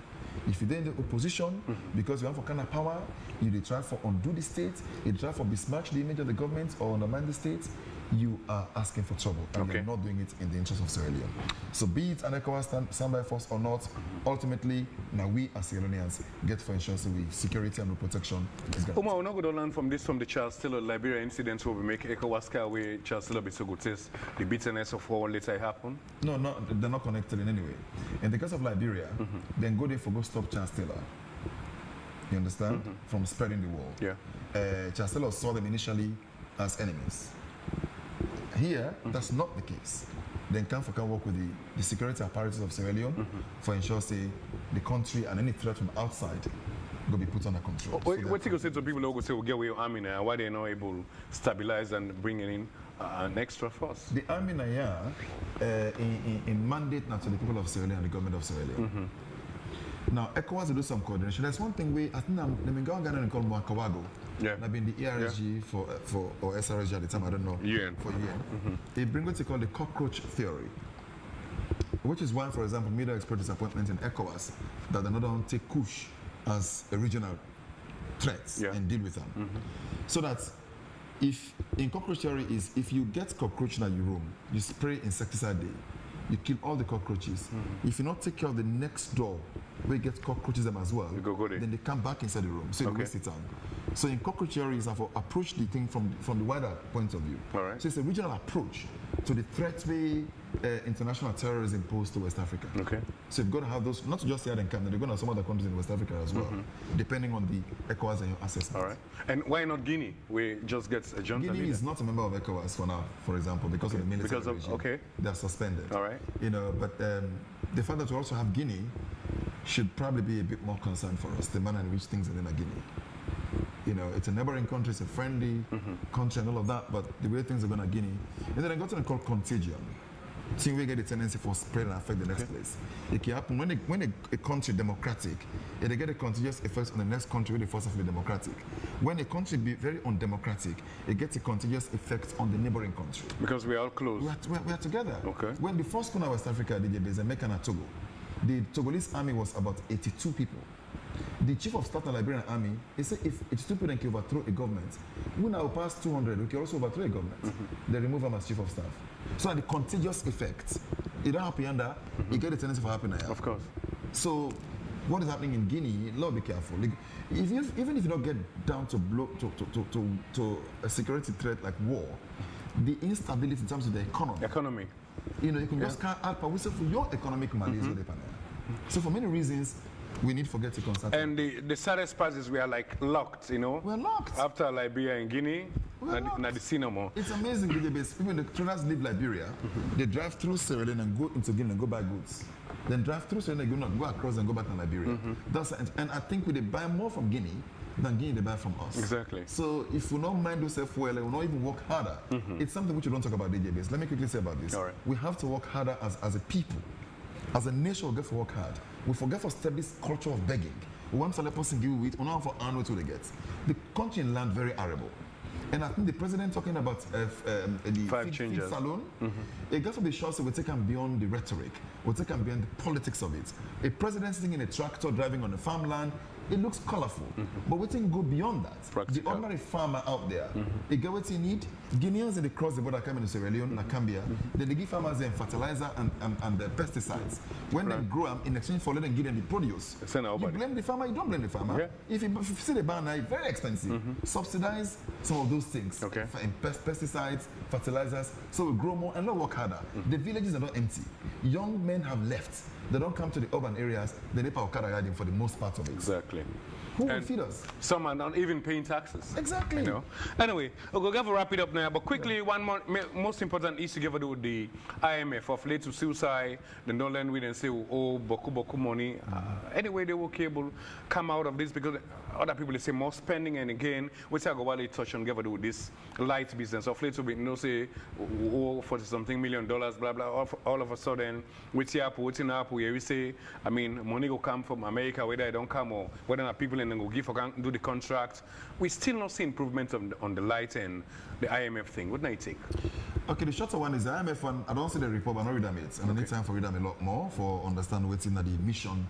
If you're in the opposition, because you have a kind of power, you try for undo the state, you try for besmirch the image of the government or undermine the state, you are asking for trouble, and they're not doing it in the interest of Sierra Leone. So be it an ECOWAS standby force or not, ultimately, now we as Sierra Leoneans get for insurance with security and protection. We're not going to learn from this from the Charles Taylor Liberia incidents where we make ECOWAS carry away Charles Taylor Bisogotes, the bitterness of what later happened? No, they're not connected in any way. In the case of Liberia, then go there for go stop Charles Taylor. You understand? From spreading the war. Yeah. Charles Taylor saw them initially as enemies. Here, that's not the case. Then can work with the security apparatus of Sierra Leone for ensure, say, the country and any threat from outside will be put under control. What do you say to people who say, we'll get away your army now, why they're not able to stabilize and bring in an extra force? The army now, in mandate now to the people of Sierra Leone and the government of Sierra Leone. Now, ECOWAS will do some coordination. There's one thing I think I'm going to call Mwakawago. Yeah. I've been the ERSG for or SRSG at the time, I don't know. UN. For UN. They bring what they call the cockroach theory, which is why, for example, media expressed disappointment in ECOWAS that they're not going to take Kush as a regional threat and deal with them. So that if in cockroach theory is if you get cockroach in your room, you spray insecticide there, you kill all the cockroaches. If you not take care of the next door where you get cockroaches them as well, then they come back inside the room. So you waste the time. So in cockroach theory is to approach the thing from the wider point of view. So it's a regional approach to the threat way international terrorism posed to West Africa. So you've got to have those, not just here in Canada, they're going to have some other countries in West Africa as well, depending on the ECOWAS and your assessment. And why not Guinea? We just get a junta Guinea is not a member of ECOWAS for now, for example, because of the military regime. They're suspended. You know, but the fact that we also have Guinea should probably be a bit more concerned for us, the manner in which things are in Guinea. You know, it's a neighboring country, it's a friendly country and all of that, but the way things are going to Guinea. And then I got something called contagion. Seeing we get a tendency for spread and affect the next place. It can happen when a country democratic, they get a contagious effect on the next country where the force of the democratic. When a country be very undemocratic, it gets a contagious effect on the neighboring country. Because we are all close. We are together. When the first corner of West Africa did there's a Mecca and Togo, the Togolese army was about 82 people. The chief of staff of the Liberian army, he said if 82 people can overthrow a government, we now pass 200, we can also overthrow a government. They remove him as chief of staff. So the contagious effect, it don't happen under, you get a tendency for happening. Of course. So what is happening in Guinea, Lord be careful. Like, even if you don't get down to a security threat like war, the instability in terms of the economy. You know, you can just add power for your economic malaise. So for many reasons, we need to forget to consult. And the saddest part is we are like locked, you know. We're locked. After Liberia and Guinea, not the cinema. It's amazing, even the traders leave Liberia, they drive through Sierra Leone and go into Guinea and go buy goods. Then drive through Sierra Leone, go across and go back to Liberia. And I think they buy more from Guinea than Guinea they buy from us. Exactly. So if we don't mind ourselves well, we will not even work harder. It's something which we don't talk about DJ base. Let me quickly say about this. We have to work harder as a people. As a nation, we get to work hard. We forget to step this culture of begging. We want to let person give it, we don't for earn what they get. The country and land very arable. And I think the president talking about the feed salon, it gets to be sure so we take them beyond the rhetoric, we take them beyond the politics of it. A president sitting in a tractor driving on a farmland, it looks colorful, but we think go beyond that. Practical. The ordinary farmer out there, they get what he need. Guineans they cross the border coming to Sierra Leone, Nakambia, then they give farmers them fertilizer and the pesticides. When they grow them, in exchange for letting them give them the produce, you blame the farmer, you don't blame the farmer. If you see the banana, it's very expensive. Subsidize some of those things. In pesticides, fertilizers, so we grow more and not work harder. The villages are not empty. Young men have left. They don't come to the urban areas, they need power garden for the most part of it. Exactly. Who will feed us? Some are not even paying taxes. Exactly. You know? Anyway, we'll go to wrap it up now, but quickly, one more most important issue to do with the IMF of late to suicide, they don't learn with and say, oh, boku money. Anyway, they will able come out of this because other people they say more spending, and again, which I go while they touch on, give do with this light business of late to be, you know, say, oh, $40-something million, blah, blah, all of a sudden, what's up, we say, I mean, money will come from America, whether it don't come or whether not people and then go give or do the contract. We still not see improvement on the light and the IMF thing. What do you think? Okay, the shorter one is the IMF one. I don't see the report, but I don't read them yet. And I need time for read them a lot more for understand what's in the mission,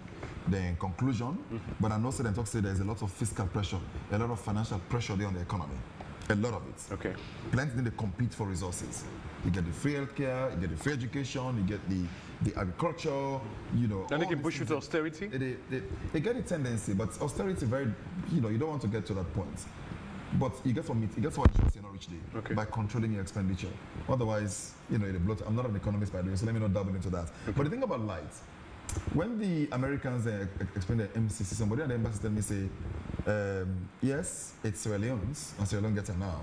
the conclusion. But I know say them talk say there's a lot of fiscal pressure, a lot of financial pressure there on the economy. A lot of it. Okay. Plenty need to compete for resources. You get the free healthcare, you get the free education, you get the agriculture, you know. Then they can push you to austerity? They get a tendency, but austerity very, you know, you don't want to get to that point. But you get from it, you get for what you're not each day by controlling your expenditure. Otherwise, you know, I'm not an economist by the way, so let me not dabble into that. But the thing about light, when the Americans explain the MCC, somebody at the embassy tell me say, yes, it's Sierra Leone's, and Sierra Leone gets it now,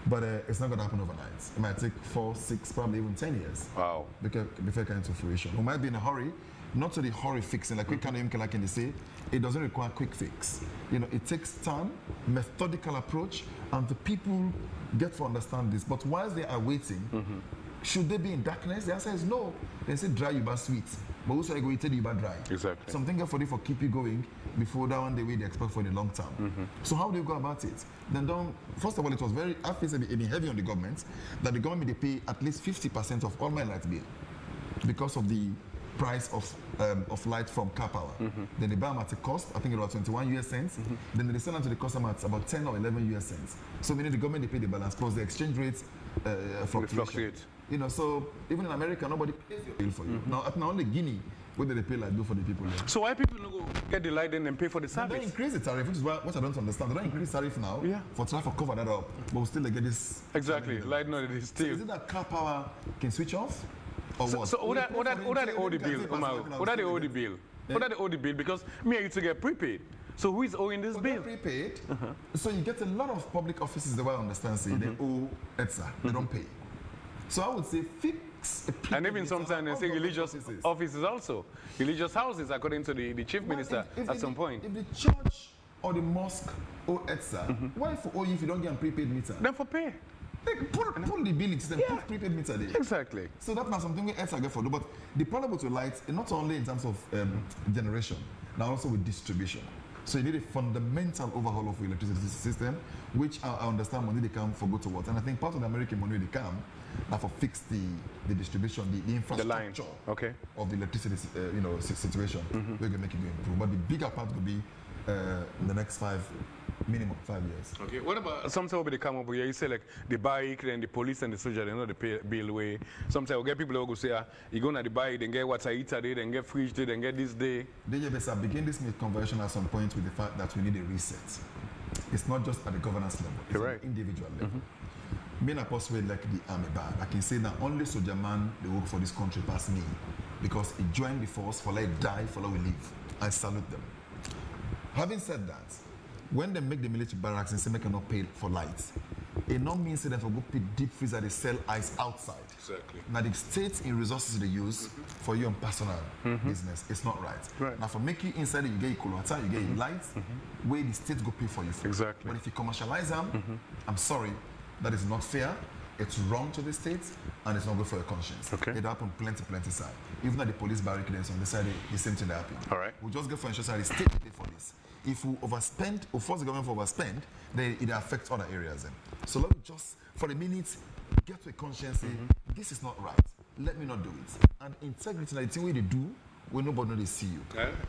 but it's not going to happen overnight. It might take 4, 6, probably even 10 years. Wow. Before it comes to fruition. We might be in a hurry, not to the hurry fixing, like we can they say, it doesn't require quick fix. You know, it takes time, methodical approach, and the people get to understand this. But whilst they are waiting, should they be in darkness? The answer is no. They say dry, you buy sweet. But also I go eat it, you buy dry. Exactly. Something for keep you going before that one day we expect for the long term. So how do you go about it? Then first of all, it was very, I feel it been heavy on the government, that the government they pay at least 50% of all my light bill because of the price of light from car power. Then they buy them at a cost, I think it was 21 US cents. Then they sell them to the customer at about 10 or 11 US cents. So meaning the government they pay the balance plus the exchange rates fluctuate. You know, so even in America, nobody pays your bill for you. Now only Guinea, where they pay like bill for the people there. So why people don't go get the light then and pay for the service? They don't increase the tariff, which is what I don't understand. They don't increase tariff now for try to cover that up, but we still get this. Exactly, light no, it is still. So is it that car power can switch off? Or what? So what are the old bill, Umaru? What are the old bill? What are the old bill? Because me, I used to get prepaid. So who is owing this bill? Prepaid. So you get a lot of public offices, the way I understand, say they owe ETSA, they don't pay. So I would say fix a prepaid. And even sometimes they say religious offices also. Religious houses, according to the chief minister at some point. If the church or the mosque owe ETSA, why for owe you if you don't get a prepaid meter? Then for pay. Pull the billing system, put prepaid meter there. Exactly. So that's not something we ETSA get for do. But the problem with lights, not only in terms of generation, now also with distribution. So you need a fundamental overhaul of the electricity system, which I understand money they come for go towards. And I think part of the American money they come are for fix the distribution, the infrastructure of the electricity situation. We're going to make it improve. But the bigger part will be in the next minimum 5 years. Okay, what about sometimes they come up here, you say like the bike, then the police and the soldier, they know the pay bill way. Sometimes we get people who go say, you go to the bike, then get water heater day, then get fridge day, then get this day. They begin this conversion at some point with the fact that we need a reset. It's not just at the governance level, it's at the individual level. Me I persuade like the army bad. I can say that only soldier man they work for this country past me because he joined the force for like die, for like we live. I salute them. Having said that, when they make the military barracks and say make not pay for lights, it not means that they go pay deep freezer they sell ice outside. Exactly. Now the states in resources they use for your own personal business, it's not right. Now for make you inside it, you get cool water, you get lights, where the states go pay for you for. Exactly. But if you commercialize them, I'm sorry, that is not fair. It's wrong to the states, and it's not good for your conscience. It happened plenty side. Even at the police barricades on the side, the same thing happened. All right. We just get for insurance side, the state pay for this. If we overspend or force the government to overspend, then it affects other areas. Then. So let me just, for a minute, get to a conscience, say, this is not right. Let me not do it. And integrity, the thing we do, when nobody knows they see you.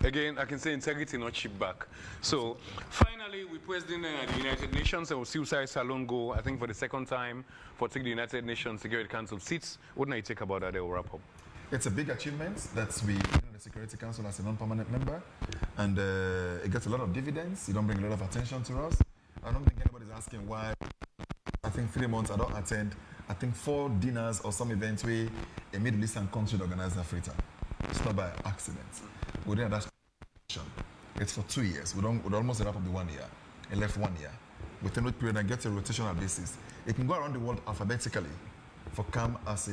Again, I can say integrity, not cheap back. So, finally, we President at the United Nations and Suicide Salon go, I think, for the second time for taking the United Nations Security Council seats. What do you think about that? They will wrap up. It's a big achievement that we in the Security Council as a non-permanent member, and it gets a lot of dividends. It don't bring a lot of attention to us. I don't think anybody's asking why. I think 3 months I don't attend. I think 4 dinners or some events where a Middle Eastern country organized Africa. It's not by accident. We didn't have that. It's for 2 years. We almost wrap up the 1 year. It left 1 year. Within that period, and get a rotational basis. It can go around the world alphabetically for come as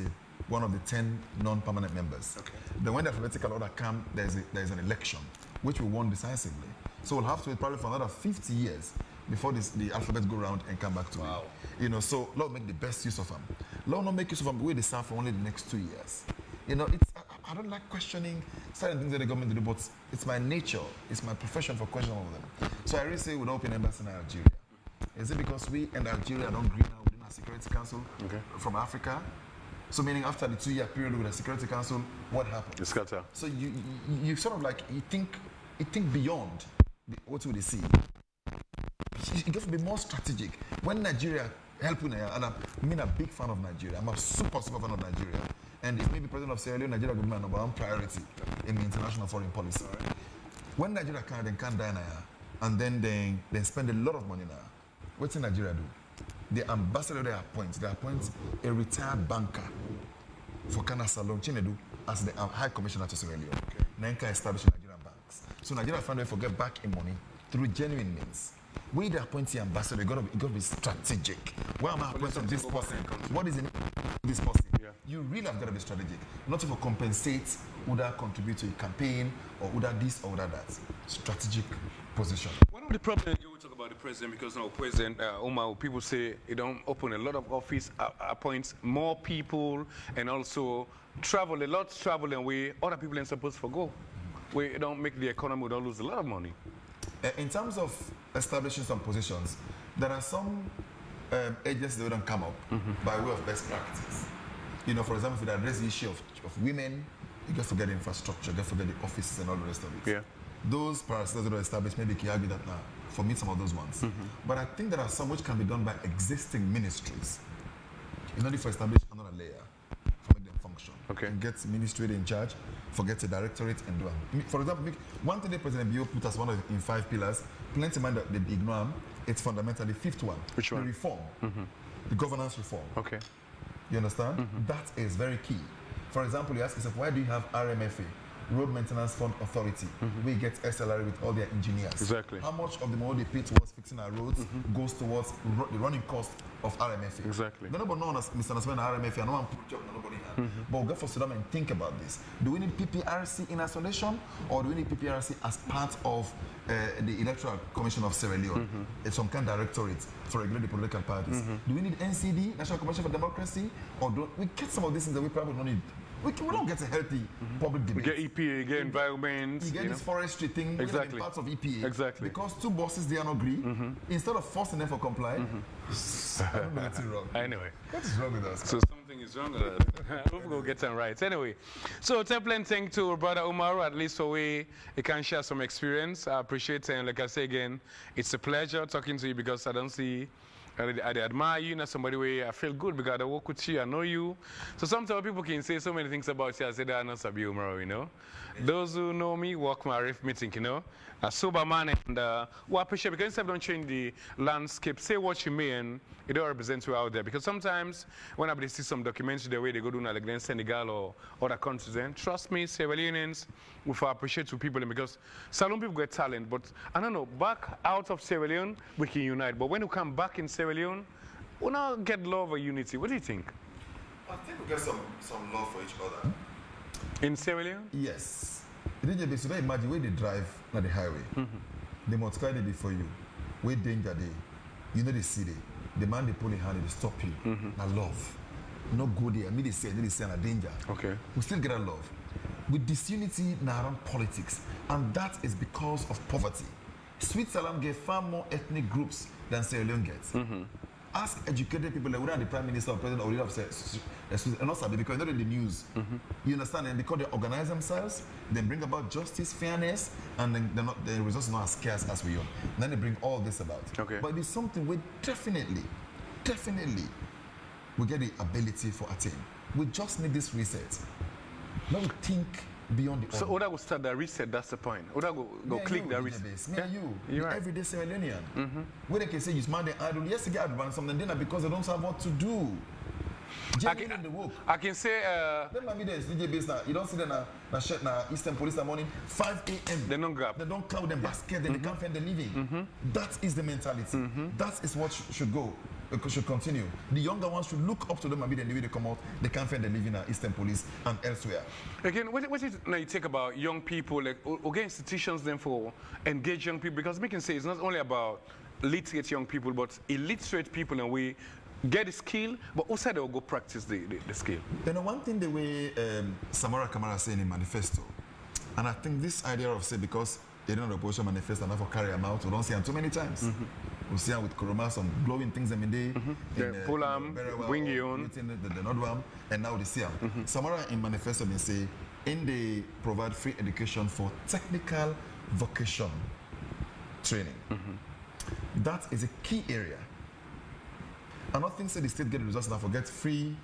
one of the 10 non-permanent members. Then when the alphabetical order come, there's an election, which we won decisively. So we'll have to wait probably for another 50 years before the alphabet go around and come back to it. You know, so Lord make the best use of them. Lord not make use of them the way they serve for only the next 2 years. You know, I don't like questioning certain things that the government do, but it's my nature, it's my profession for questioning all of them. So I really say we don't open embassy in Algeria. Is it because we and Algeria don't agree now within our Security Council from Africa? So meaning after the 2 year period with the Security Council, what happened? It's scatter. So you sort of like you think beyond what we see. it got to be more strategic. When Nigeria helping, and I'm a big fan of Nigeria. I'm a super fan of Nigeria. And if maybe president of Sierra Leone, Nigeria would be my number one priority in the international foreign policy. Right. When Nigeria can die now, and then they spend a lot of money now, what's in Nigeria do? The ambassador they appoint a retired banker for Kana Salon Chinedu as the High Commissioner to Sierra Leone. Okay. Nenka established Nigerian banks. So Nigeria found a way to get back in money through genuine means. When they appoint the ambassador, it got to be strategic. Why am I appointing this person? What is in this person? Yeah. You really have got to be strategic. Not to compensate, would that contribute to a campaign, or would that this, or would that that. Strategic position. One of the problems we talk about the president, because now President Umaru, people say he don't open a lot of office, appoints more people, and also travel a lot, and we other people ain't supposed to go. We don't make the economy, we don't lose a lot of money. In terms of establishing some positions, there are some agencies that don't come up by way of best practice. You know, for example, if you address the issue of women, you get to get infrastructure, you get to get the offices and all the rest of it. Yeah. Those parasites that are established, maybe can argue that now, for me, some of those ones. But I think there are some which can be done by existing ministries. In order to establish another layer for make them function. Okay. And get ministry in charge, forget a directorate and do it. For example, one thing the President Bio put as one of in 5 pillars, plenty of mind that they ignore them, it's fundamentally the 5th one. Which one? The reform. The governance reform. Okay. You understand? That is very key. For example, you ask yourself, why do you have RMFA? Road Maintenance Fund Authority. We get SLR with all their engineers. Exactly. How much of the money they pay towards fixing our roads goes towards the running cost of RMFA? Exactly. Nobody knows misunderstand RMFA. No one put job nobody had. But we'll go for Sudan and think about this. Do we need PPRC in isolation, or do we need PPRC as part of the Electoral Commission of Sierra Leone? It's some kind of directorate for regulate the political parties. Do we need NCD, National Commission for Democracy, or do we get some of these things that we probably don't need? We don't get a healthy public debate. We get EPA, you get environment. You get this forestry thing, exactly. Parts of EPA. Exactly. Because 2 bosses, they don't agree. Instead of forcing them to comply, I don't know what's wrong. Anyway. What is wrong with us? So something is wrong with us. We'll go get them right. Anyway, so Template, thank to brother Umaru, at least for he can share some experience. I appreciate it. And like I say again, it's a pleasure talking to you, because I don't see I admire you, not somebody where I feel good because I work with you, I know you. So sometimes people can say so many things about you. I say that I know Sabi Umaru, you know. Those who know me walk my riff meeting, you know. A sober man, and well, I appreciate, because instead of don't change the landscape, say what you mean, it don't represent you out there. Because sometimes when I see some documentaries the way they go do like in Senegal or other countries, then trust me, Sierra Leoneans will appreciate two people, because Salon people get talent, but I don't know, back out of Sierra Leone, we can unite. But when we come back in Sierra Leone, we now get love or unity. What do you think? I think we get some love for each other. In Sierra Leone? Yes. DJ, so imagine where they drive on the highway. They multiply it before you. Where danger day. You know they see it. The man they pull in hand, they stop you. I love. Not go there. I mean they say a danger. Okay. We still get a love. With disunity now around politics, and that is because of poverty. Switzerland get far more ethnic groups than Sierra Leone gets. Ask educated people, like whether the Prime Minister or President or leader of Switzerland, not Sabi, because they're not in the news. You understand? And because they organize themselves, they bring about justice, fairness, and then the results are not as scarce as we are. And then they bring all this about. Okay. But it's something we definitely, we get the ability for attain. We just need this reset. Now we think beyond the. So Oda will start the reset, that's the point. Oda go click the reset. Me and you, you're right. Everyday Sierra Leonean. Where they can say you smart and idle. Yes, they get advanced something, then because they don't have what to do. I can say. Then maybe there's DJ base now. You don't see them na Eastern Police that morning, 5 a.m. They don't grab. They don't cloud them basket, then they can't find the living. That is the mentality. That is what should go. Should continue. The younger ones should look up to them, maybe the way they come out, they can't find the living at Eastern Police and elsewhere. Again, what is now you take about young people, like okay, institutions then for engage young people, because we can say it's not only about literate young people, but illiterate people, and we get the skill, but also they'll go practice the skill. You know, one thing the way Samara Kamara said in the manifesto, and I think this idea of say because they don't know the opposition manifesto and not carry them out, we don't see them too many times. We see them with Kuroma, some glowing things every day. The Pulam, Wingion, the Nodwam, and now they see them. Samara in manifesto they say, they provide free education for technical vocation training. That is a key area. I'm not thinking the state get the resources and forget free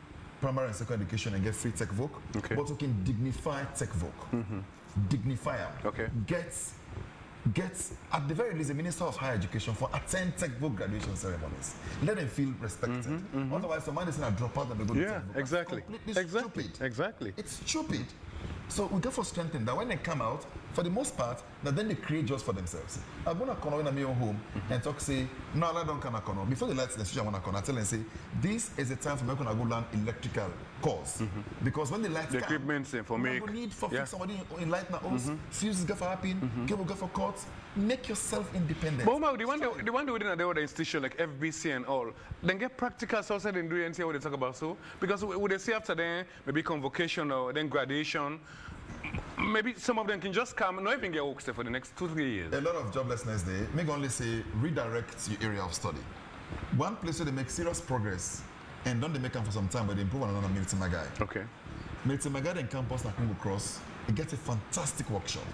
primary and secondary education and get free tech voc, but we can dignify tech voc. Dignify them. Okay. Get at the very least a minister of higher education for attend tech voc graduation ceremonies. Let them feel respected. Otherwise, some man is going to drop out and they go to tech voc. Exactly. It's stupid. Exactly. It's stupid. So we get for strengthen that when they come out, for the most part, that then they create jobs for themselves. I'm going to come in my own home and talk, say, no, I don't come. Before the lights, the switch, I want to come. I tell them, say, this is the time for me to go learn electrical course. Because when the lights the come, equipment for make. You need for fix somebody in light now, fuses go for happen, cable go for cuts. Make yourself independent. But Umaru, the one within the other institution like FBC and all, then get practical so they do and see what they talk about. So because would they say after then maybe convocation or then graduation, maybe some of them can just come and not even get work for the next 2-3 years. A lot of joblessness there. Make only say redirect your area of study. One place where they make serious progress and don't they make them for some time, but they improve on another Milton Magai. Okay. Milton Magai and campus na Congo Cross, it gets a fantastic workshop.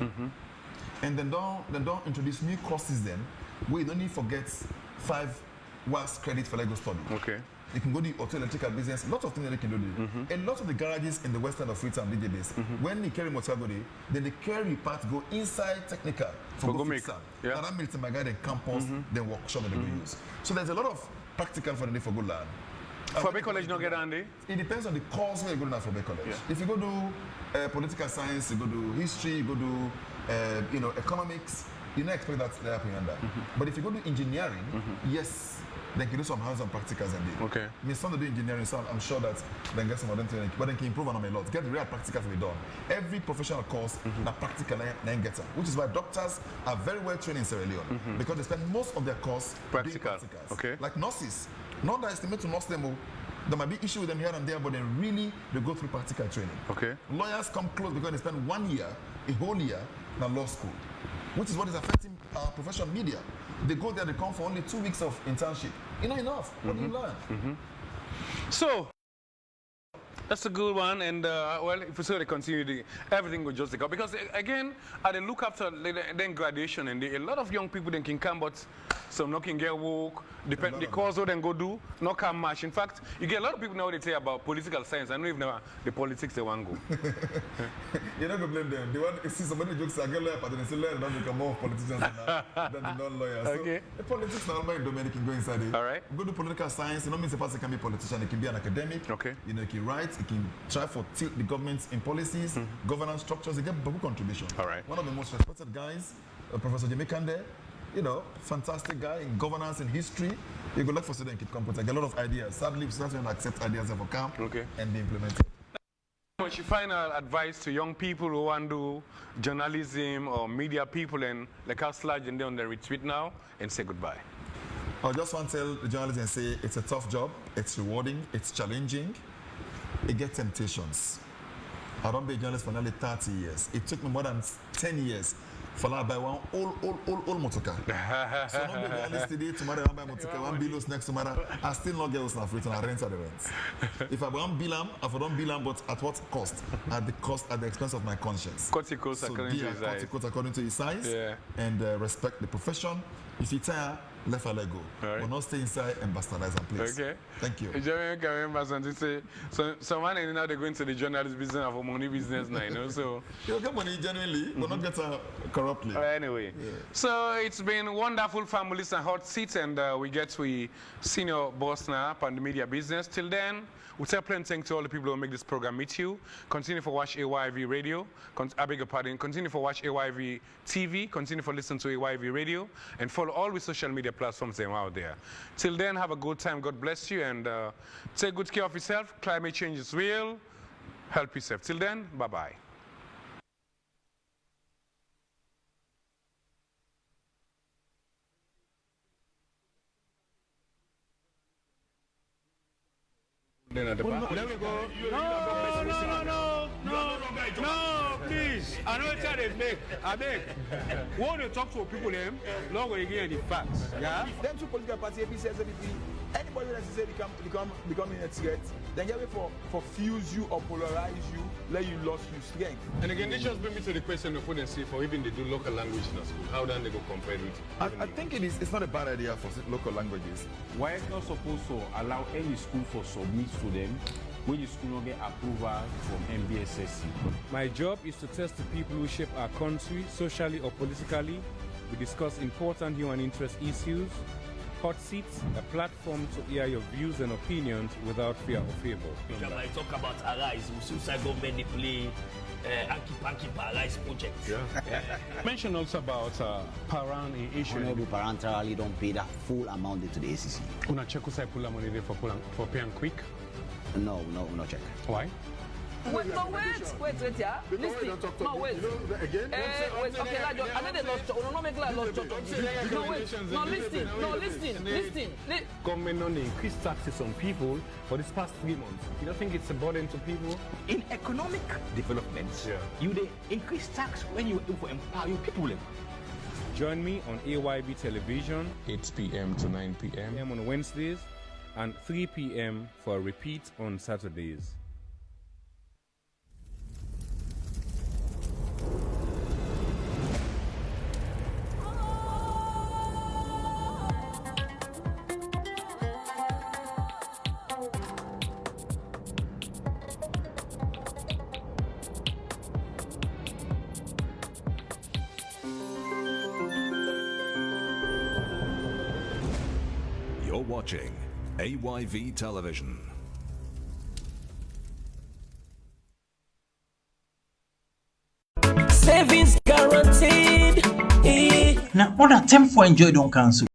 And then don't introduce new courses then, where you don't need to forget 5 works credit for Lego study. Okay. You can go to the auto electrical business, lots of things that they can do there. A lot of the garages in the western of Freetown, DJ base, when they carry motor go there, then they carry part go inside technical for go fix them. Yeah. And that Milton Magai, then campus, then workshop that they go use. So there's a lot of practical for the day for good learn. For Bay College, not get handy? It depends on the course where you go to for Bay College. Yeah. If you go to political science, you go to history, you go to economics, you don't expect that to happen under. But if you go to engineering, yes, then you do some hands-on practicals and do. Okay. I mean, some do engineering, so I'm sure that then get some of them, but then can improve on them a lot. Get the real practical to be done. Every professional course, that practical then gets them, which is why doctors are very well trained in Sierra Leone because they spend most of their course doing practicals. Okay. Like nurses, not that estimate to nurse them. There might be issue with them here and there, but then really they go through practical training. Okay. Lawyers come close because they spend 1 year, a whole year, in law school, which is what is affecting our professional media. They go there, they come for only 2 weeks of internship. You know enough. What do you learn? So, that's a good one, and well, if we sort of continue, everything will just take up. Because again, at the look after then graduation, and a lot of young people then can come, but some not can get work. Depend the course what then go do, not come much. In fact, you get a lot of people now they say about political science. I know if now the politics they want to go. You're not going to blame them. They want to see somebody jokes I get lawyer, but then say lawyer don't become more politicians than the non-lawyers. Okay. So the politics now my domain can go inside it. All right. Go to political science. It don't mean the person can be a politician. It can be an academic. Okay. You know, it can write. It can try for tilt the government in policies, governance structures. They get big contribution. All right. One of the most respected guys, Professor Jimmy Kande, you know, fantastic guy in governance and history. You go look for student keep computer. Get a lot of ideas. Sadly, students don't accept ideas ever come and be implemented. What's your final advice to young people who want to do journalism or media people and like how sludge and they're on the retreat now and say goodbye? I just want to tell the journalists and say it's a tough job, it's rewarding, it's challenging, it gets temptations. I don't be a journalist for nearly 30 years. It took me more than 10 years for that buy one old motorcar. So not be a journalist today, tomorrow I buy motorcar, one bills next tomorrow. I still not get us now free and I rent at the rent. If I want bill them, I don't bill them, but at what cost? At the expense of my conscience. Cut your coat according to his size. According to his size and respect the profession. If you tire, let her let go. Right. But not stay inside and bastardize and please. Okay. Thank you. Jeremy can remember something say someone and now they're going to the journalist business or money business now, you know. So you get money genuinely, but not get her corruptly. Anyway. So it's been wonderful families and hot seats, and we get to senior boss now up on the media business. Till then, we say plenty thanks to all the people who make this program meet you. Continue to watch AYV Radio. I beg your pardon. Continue to watch AYV TV. Continue to listen to AYV Radio. And follow all the social media platforms that are out there. Till then, have a good time. God bless you. And take good care of yourself. Climate change is real. Help yourself. Till then, bye-bye. There we go. No. No, please. I know what they make. I beg. We want to talk to people them. Long we get the facts. Yeah. Them two political parties, APC, SDP, anybody that say becoming a threat, then get way for fuse you or polarize you, let you lose your strength. And again, this just bring me to the question of what they say for even they do local language in a school. How then they go compare with? I think it's not a bad idea for local languages. Why it's not supposed to allow any school for submit to them when the school not get approval from MBSSC? My job is to test the people who shape our country, socially or politically. We discuss important human interest issues. Hot seats, a platform to hear your views and opinions without fear or favor. We might talk about Arise, suicide government they play Anki Arise project. Yeah. Mention also about parent issue. Honorable parental don't pay the full amount into the ACC. Una check who say pull money there for paying quick? No, check. Why? Wait, yeah. Listen. No, wait. Wait, okay, I know they lost. No, make like lost. No, wait. No, listen. Government don't increase taxes on people for this past 3 months. You don't think it's a burden to people? In economic developments, you they increase tax when you empower your people. Join me on AYB television 8 p.m. to 9 p.m. on Wednesdays and 3 p.m. for a repeat on Saturdays. You're watching AYV Television. Savings guaranteed. Now, what a time for enjoy don't cancel.